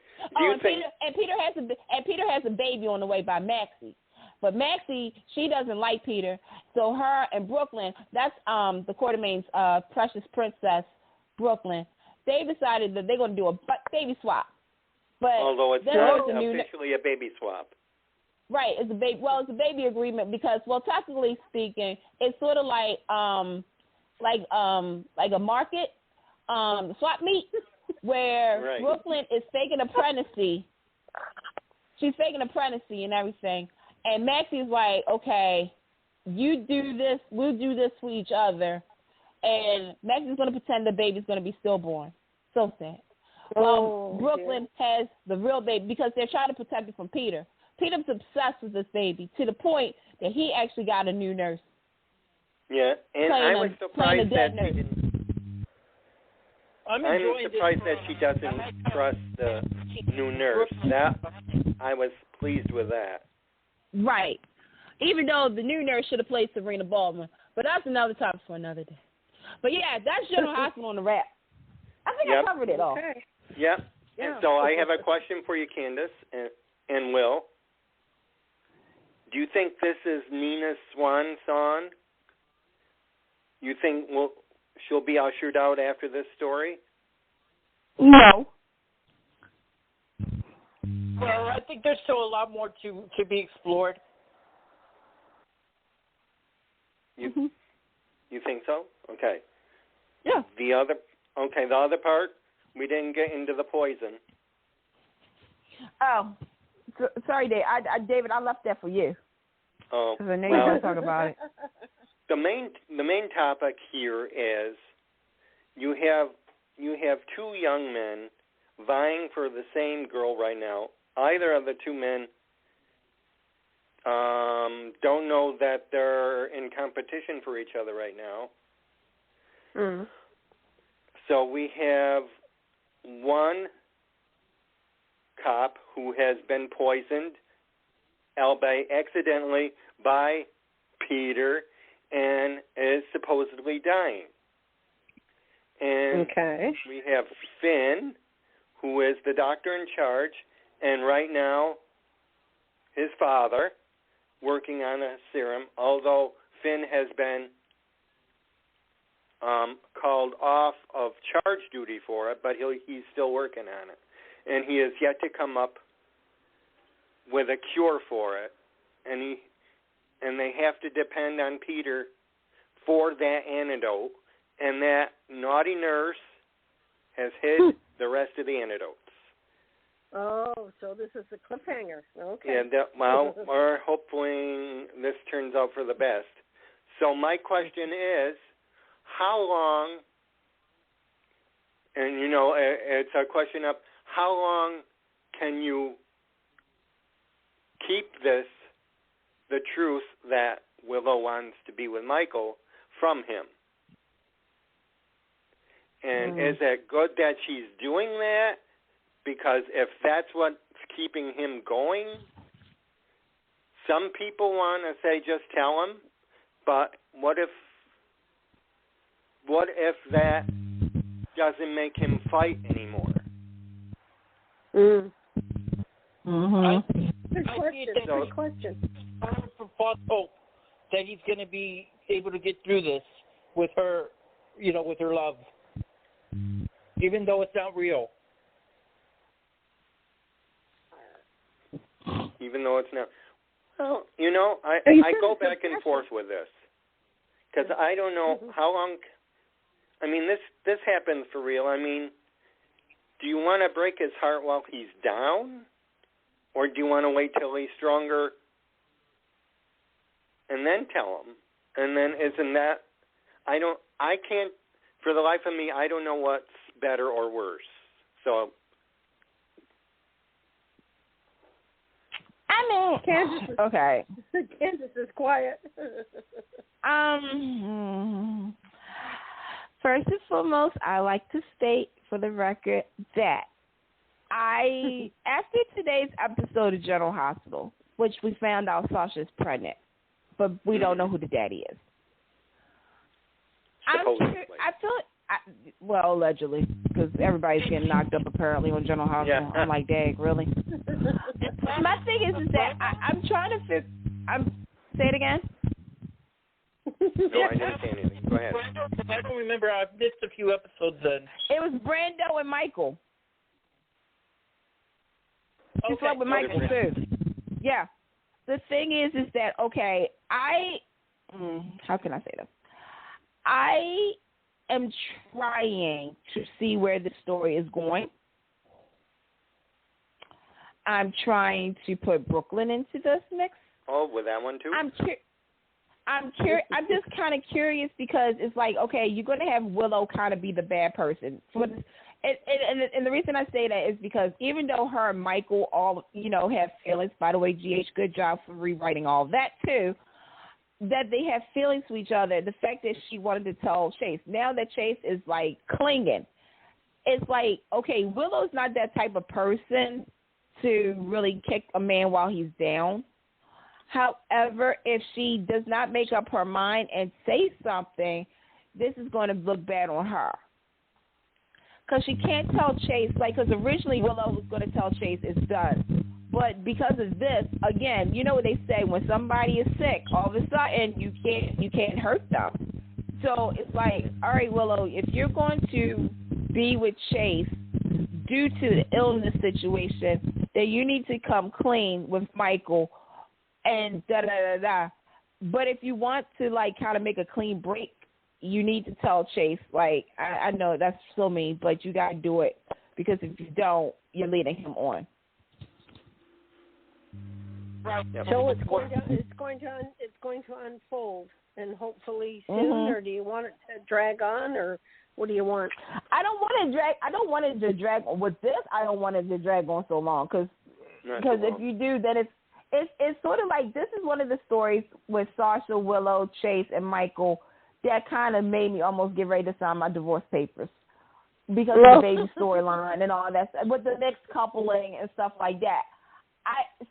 Peter has a baby on the way by Maxie. But Maxie, she doesn't like Peter, so her and Brooklyn, that's the Quartermain's precious princess, Brooklyn, they decided that they're going to do a baby swap. But although it's not officially a baby swap. Right, it's a baby. Well, it's a baby agreement because, well, technically speaking, it's sort of like a market swap meet where Brooklyn is faking apprenticey. She's faking apprenticey and everything. And Maxie's like, okay, you do this, we'll do this for each other, and Max is going to pretend the baby's going to be stillborn. So sad. Brooklyn has the real baby because they're trying to protect it from Peter. Peter's obsessed with this baby to the point that he actually got a new nurse. Yeah, and I was surprised that she didn't. I'm surprised that she doesn't trust the new nurse. That I was pleased with that. Right. Even though the new nurse should have played Serena Baldwin. But that's another topic for another day. But yeah, that's General Hospital on the wrap. I think I covered it all. Okay. Yep. Yeah. And so I have a question for you, Candice and Will. Do you think this is Nina's swan song? You think she'll be ushered out after this story? No. Well, I think there's still a lot more to be explored. You think so? Okay. Yeah. The other part, we didn't get into the poison. Oh, sorry, Dave. David, I left that for you. Oh, because I know you're going to talk about it. The main topic here is you have two young men vying for the same girl right now. Either of the two men don't know that they're in competition for each other right now. Mm. So we have one cop who has been poisoned, albeit accidentally, by Peter, and is supposedly dying. And we have Finn, who is the doctor in charge, and right now his father working on a serum, although Finn has been called off of charge duty for it, but he's still working on it. And he has yet to come up with a cure for it. And they have to depend on Peter for that antidote, and that naughty nurse has hid the rest of the antidotes. Oh, so this is the cliffhanger. Okay. Yeah, we're hoping this turns out for the best. So my question is, how long, and it's a question of how long can you keep the truth that Willow wants to be with Michael from him? And is it good that she's doing that? Because if that's what's keeping him going, some people want to say just tell him, but what if that doesn't make him fight anymore? Mm. Mm-hmm. Good question. I have false hope that he's going to be able to get through this with her, with her love, even though it's not real. Even though it's not. Well, I go back and forth with this because I don't know how long. I mean, this happened for real. I mean, do you want to break his heart while he's down, or do you want to wait till he's stronger and then tell him? And then isn't that? I can't. For the life of me, I don't know what's better or worse. So. I mean, Candice okay. Candice is quiet. First and foremost, I like to state for the record that after today's episode of General Hospital, which we found out Sasha's pregnant, but we don't know who the daddy is. I feel well, allegedly, because everybody's getting knocked up apparently on General Hospital. Yeah. I'm like, dang, really? My thing is that I'm trying to figure. Say it again. No, I didn't say anything. Go ahead. I don't remember. I've missed a few episodes then. It was Brando and Michael. He slept with Michael too. Yeah. The thing is that okay? How can I say this? I am trying to see where the story is going. I'm trying to put Brooklyn into this mix. Oh, with that one too? I'm just kind of curious because it's like, okay, you're going to have Willow kind of be the bad person. And the reason I say that is because even though her and Michael all, have feelings, by the way, GH, good job for rewriting all that too, that they have feelings to each other, the fact that she wanted to tell Chase, now that Chase is like clinging, it's like, okay, Willow's not that type of person to really kick a man while he's down. However, if she does not make up her mind and say something, this is going to look bad on her. Because she can't tell Chase, because originally Willow was going to tell Chase it's done. But because of this, again, you know what they say, when somebody is sick, all of a sudden you can't hurt them. So it's like, all right, Willow, if you're going to be with Chase due to the illness situation, then you need to come clean with Michael and da-da-da-da. But if you want to, kind of make a clean break, you need to tell Chase, I know that's so mean, but you got to do it. Because if you don't, you're leading him on. Right. So it's going to unfold, and hopefully soon. Or do you want it to drag on, or what do you want? I don't want it to drag with this. I don't want it to drag on so long because if you do, then it's sort of like this is one of the stories with Sasha, Willow, Chase, and Michael that kind of made me almost get ready to sign my divorce papers because of the baby storyline and all that stuff, with the mixed coupling and stuff like that.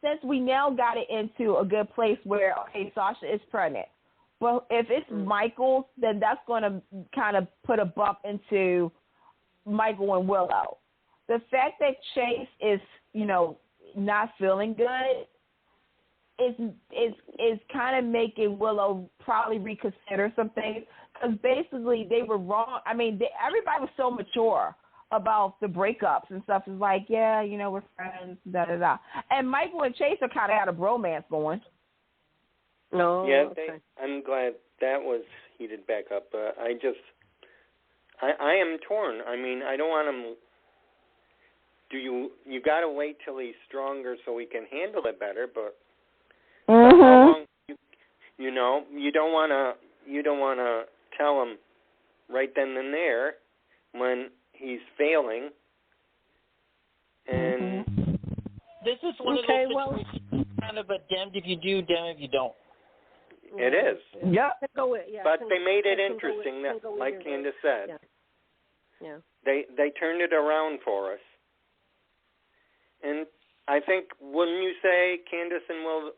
Since we now got it into a good place where, okay, Sasha is pregnant, but if it's Michael's, then that's going to kind of put a bump into Michael and Willow. The fact that Chase is, not feeling good is kind of making Willow probably reconsider some things because basically they were wrong. I mean, everybody was so mature about the breakups and stuff. It's like, yeah, we're friends, da-da-da. And Michael and Chase are kind of had a bromance going. No. Yeah, okay. I'm glad that was heated back up. I am torn. I mean, I don't want him. You got to wait till he's stronger so he can handle it better, but how long, you don't want to tell him right then and there when he's failing. And this is one of those situations, kind of a damned if you do, damned if you don't. It is. Yeah. But they made it interesting, like Candice said. Yeah. They turned it around for us. And I think, wouldn't you say, Candice and Will,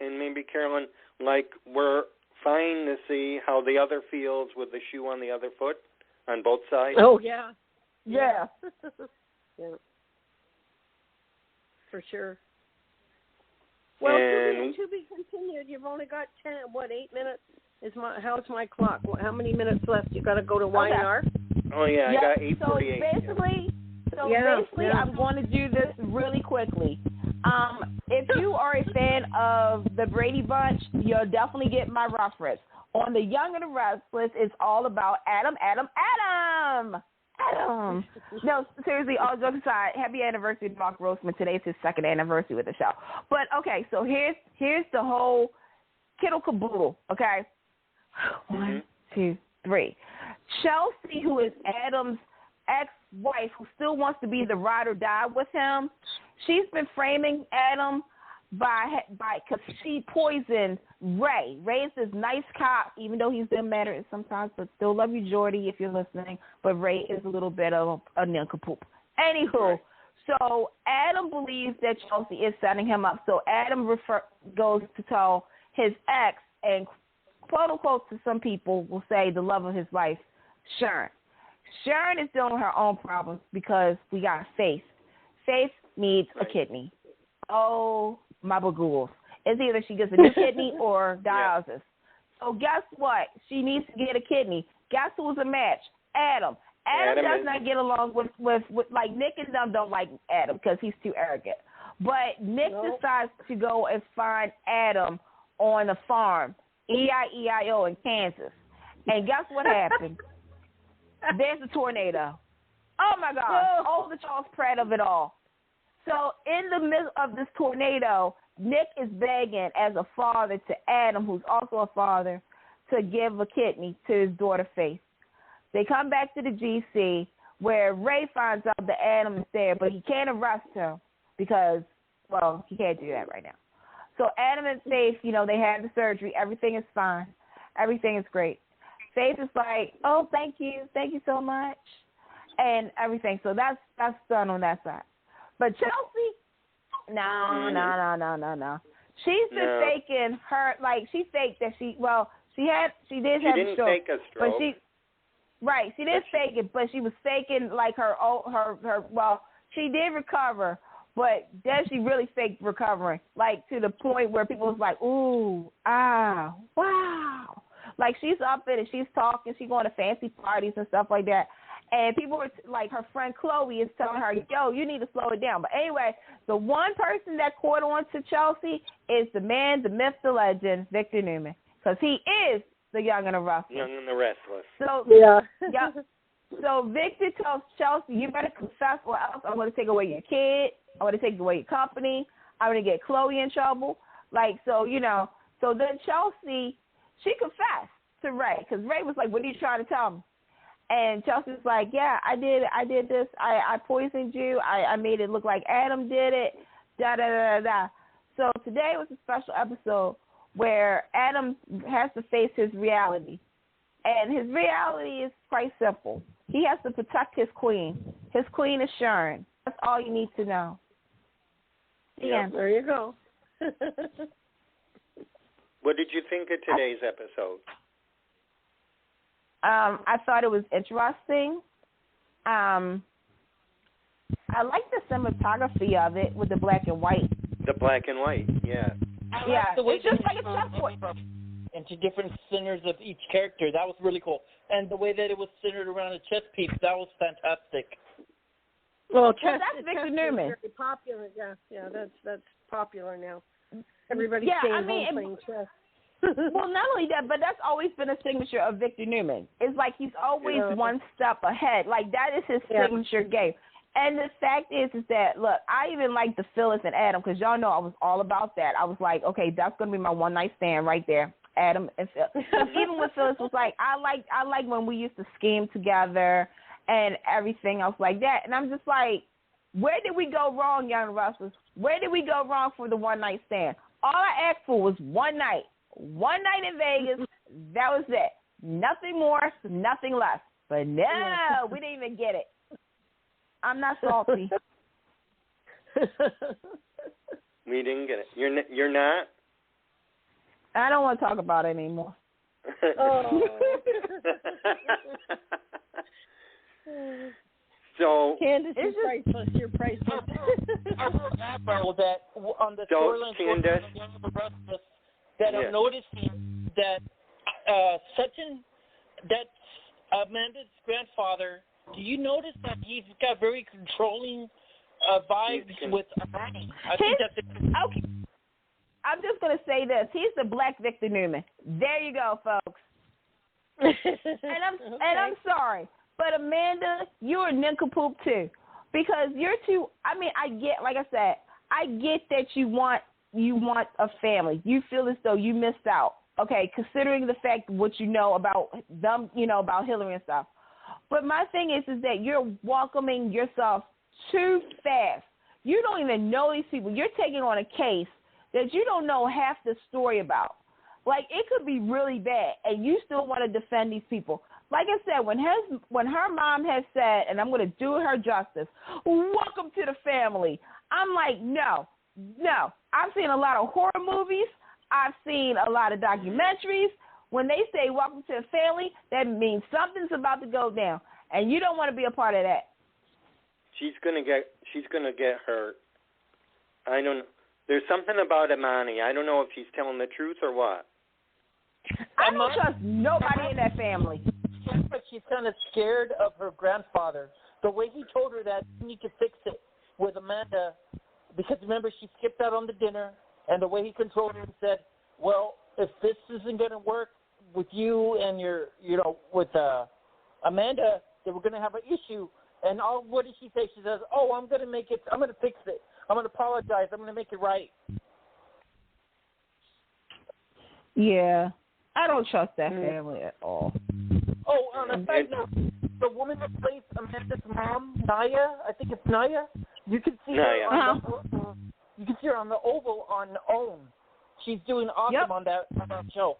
and maybe Carolyn, we're fine to see how the other feels with the shoe on the other foot on both sides? Oh, yeah. Yeah. Yeah. For sure. Well, to be continued. You've only got 8 minutes? How's my clock? How many minutes left? You got to go to Y&R? Oh, yeah, I got 8:48. So basically, I'm going to do this really quickly. If you are a fan of the Brady Bunch, you'll definitely get my reference. On The Young and the Restless, it's all about Adam. No, seriously, all jokes aside, happy anniversary to Mark Grossman. Today's his second anniversary with the show. But, okay, so here's the whole kittle caboodle, okay? 1, 2, 3. Chelsea, who is Adam's ex-wife, who still wants to be the ride or die with him, she's been framing Adam because she poisoned Ray. Ray is this nice cop, even though he's been mad at it sometimes, but still love you, Jordy, if you're listening. But Ray is a little bit of a nincompoop. Anywho, so Adam believes that Chelsea is setting him up. So Adam goes to tell his ex, and quote unquote to some people will say the love of his life, Sharon. Sharon is dealing with her own problems because we got Faith. Faith needs a kidney. Oh, my bagools. It's either she gets a new kidney or dialysis. So guess what? She needs to get a kidney. Guess who's a match? Adam. Adam does not get along with Nick and them don't like Adam because he's too arrogant. But Nick decides to go and find Adam on a farm, E-I-E-I-O in Kansas. And guess what happened? There's a tornado. Oh, my God. Oh, the Charles Pratt of it all. So in the middle of this tornado, Nick is begging as a father to Adam, who's also a father, to give a kidney to his daughter Faith. They come back to the GC where Ray finds out that Adam is there, but he can't arrest him because, well, he can't do that right now. So Adam and Faith, you know, they had the surgery. Everything is fine. Everything is great. Faith is like, oh, thank you so much, and everything. So that's done on that side. But Chelsea, no. She's been faking her, like she faked that she did have a stroke. She didn't fake a stroke. But she did fake it, but she was faking like her. Well, she did recover, but then she really faked recovering, like to the point where people was like, ooh, ah, wow. Like she's up in and she's talking, she's going to fancy parties and stuff like that. And people were like, her friend Chloe is telling her, yo, you need to slow it down. But anyway, the one person that caught on to Chelsea is the man, the myth, the legend, Victor Newman, because he is the Young and the Restless. Young and the Restless. So yeah. So Victor tells Chelsea, you better confess or else I'm going to take away your kid. I'm going to take away your company. I'm going to get Chloe in trouble. Like, so, you know, so then Chelsea, she confessed to Ray because Ray was like, what are you trying to tell me? And Chelsea's like, yeah, I did this. I poisoned you. I made it look like Adam did it, da-da-da-da-da. So today was a special episode where Adam has to face his reality. And his reality is quite simple. He has to protect his queen. His queen is Sharon. That's all you need to know. Yeah, there you go. What did you think of today's episode? I thought it was interesting. I like the cinematography of it with the black and white. The black and white, yeah. Yeah, it's just like a chessboard. Into different centers of each character. That was really cool. And the way that it was centered around a chess piece, that was fantastic. Well, that's Victor Newman. Very popular. Yeah, that's popular now. Everybody's staying home playing chess. Well, not only that, but that's always been a signature of Victor Newman. It's like he's always one step ahead. Like that is his signature game. And the fact is that, look, I even like the Phyllis and Adam because y'all know I was all about that. I was like, okay, that's going to be my one night stand right there. Adam and Phil. Even when Phyllis was like, I like when we used to scheme together and everything else like that. And I'm just like, where did we go wrong, Young Rustlers? Where did we go wrong for the one night stand? All I asked for was one night in Vegas. That was it. Nothing more, nothing less. But no, we didn't even get it. I'm not salty. We didn't get it. You're not? I don't want to talk about it anymore. Oh. So Candice is priceless. You're priceless. That on the storyline Candice, that I'm noticing that that's Amanda's grandfather. Do you notice that he's got very controlling vibes with Amanda? I think that's okay. I'm just going to say this. He's the black Victor Newman. There you go, folks. And I'm sorry, but Amanda, you're a nincompoop too, because you're too. I mean, I get, like I said, I get that you want a family. You feel as though you missed out. Okay, considering the fact what you know about them, you know about Hillary and stuff. But my thing is that you're welcoming yourself too fast. You don't even know these people. You're taking on a case that you don't know half the story about. Like, it could be really bad, and you still want to defend these people. Like I said, when her mom has said, and I'm going to do her justice, welcome to the family, I'm like, no. I've seen a lot of horror movies. I've seen a lot of documentaries. When they say welcome to the family, that means something's about to go down, and you don't want to be a part of that. She's gonna get hurt. I don't know. There's something about Imani. I don't know if she's telling the truth or what. I don't trust nobody in that family. But she's kind of scared of her grandfather. The way he told her that you need to fix it with Amanda, because remember she skipped out on the dinner, and the way he controlled her and said, well, if this isn't going to work with you and with Amanda, then we're going to have an issue. And what did she say? She says, oh, I'm going to fix it. I'm going to apologize. I'm going to make it right. Yeah, I don't trust that family at all. Oh, on a side note, the woman that plays Amanda's mom, Naya, I think it's Naya. You can see her you can see her on the Oval on OWN. She's doing awesome on that show.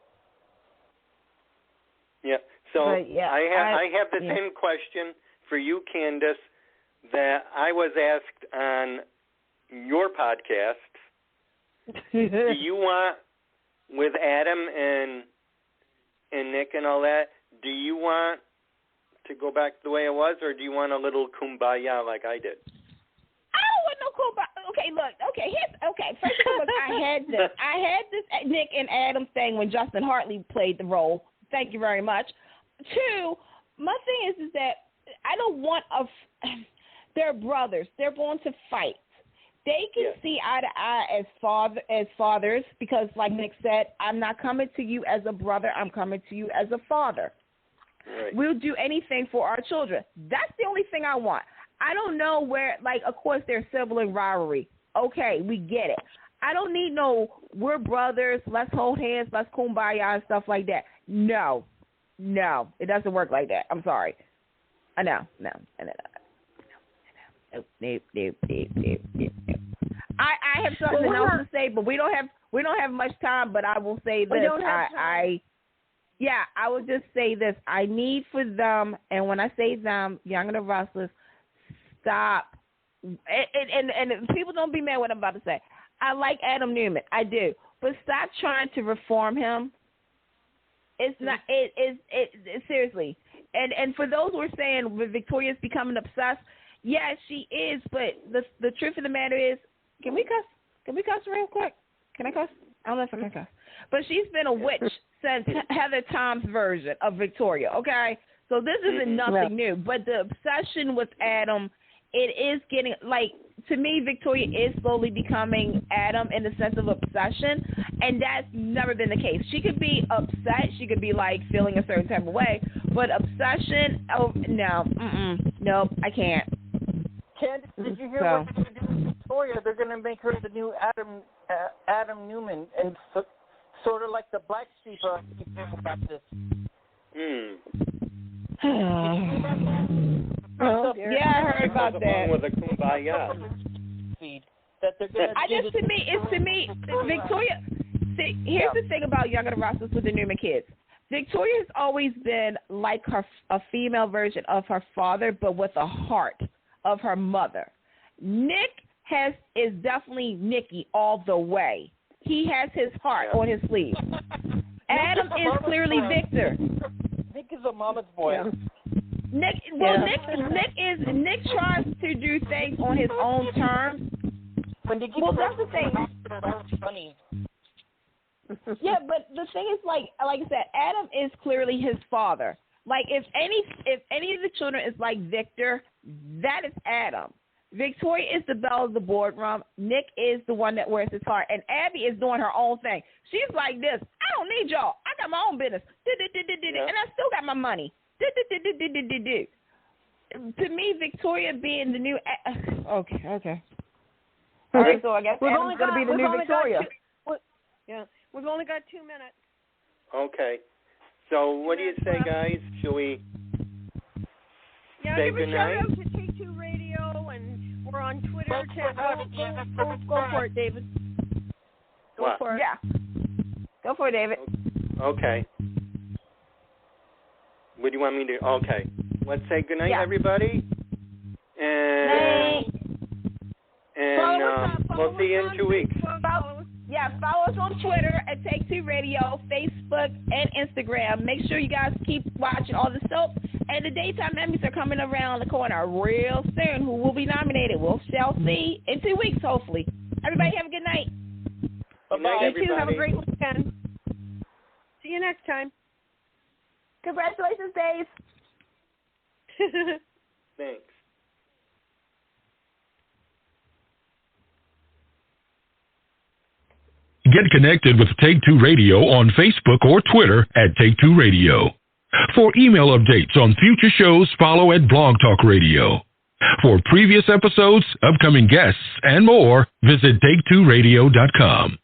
Yeah. So yeah, I have the same question for you, Candice, that I was asked on your podcast. Do you want, with Adam and Nick and all that, do you want to go back the way it was, or do you want a little kumbaya like I did? I don't want no kumbaya. Okay, look. First of all, I had this Nick and Adam thing when Justin Hartley played the role. Thank you very much. 2, my thing is that I don't want they're brothers. They're going to fight. They can see eye to eye as fathers because, like Nick said, I'm not coming to you as a brother. I'm coming to you as a father. Right. We'll do anything for our children. That's the only thing I want. I don't know where, like, of course, there's sibling rivalry. Okay, we get it. I don't need no, we're brothers, let's hold hands, let's kumbaya and stuff like that. No, it doesn't work like that. I'm sorry. No. Nope. I have something else to say, but we don't have much time. But I will say this. I will just say this. I need for them, and when I say them, Young and the Restless, stop. And people don't be mad what I'm about to say. I like Adam Newman, I do, but stop trying to reform him. It's not. It seriously. And for those who are saying Victoria's becoming obsessed, yeah, she is. But the truth of the matter is, can we cuss? Can we cuss real quick? Can I cuss? I don't know if I can cuss. But she's been a witch since Heather Tom's version of Victoria. Okay, so this isn't nothing new. But the obsession with Adam, it is getting like, to me, Victoria is slowly becoming Adam in the sense of obsession, and that's never been the case. She could be upset, she could be like feeling a certain type of way, but obsession, nope, I can't. Candice, did you hear what they're going to do with Victoria? They're going to make her the new Adam Newman, and sort of like the Black Sheep about this. Yeah, I heard about that. With a kumbaya. To me, Victoria. See, here's the thing about Young and the Restless with the Newman kids. Victoria has always been like a female version of her father, but with a heart of her mother. Nick is definitely Nicky all the way. He has his heart on his sleeve. Adam is clearly Victor. Nick is a mama's boy. Nick tries to do things on his own terms. Well, that's the thing. Funny. Yeah, but the thing is, like I said, Adam is clearly his father. Like, if any of the children is like Victor, that is Adam. Victoria is the belle of the boardroom. Nick is the one that wears his heart. And Abby is doing her own thing. She's like this. I don't need y'all. I got my own business. And I still got my money. To me, Victoria being the new... Okay. All right, so I guess Adam's going to be the new Victoria. We've only got 2 minutes. Okay. So what do you say, guys? Shall we say give good a night? shout out to Take Two Radio, and we're on Twitter. Go for it, David. Go for it. Yeah. Go for it, David. Okay. What do you want me to... Okay. Let's say good night, everybody. And we'll see you in 2 weeks. Follow us on Twitter at Take Two Radio, Facebook, and Instagram. Make sure you guys keep watching all the soaps. And the daytime Emmys are coming around the corner real soon. Who will be nominated? We shall see in 2 weeks, hopefully. Everybody have a good night. Good night, everybody. You too. Have a great weekend. See you next time. Congratulations, Dave. Thanks. Get connected with Take Two Radio on Facebook or Twitter at Take Two Radio. For email updates on future shows, follow at Blog Talk Radio. For previous episodes, upcoming guests, and more, visit TakeTwoRadio.com.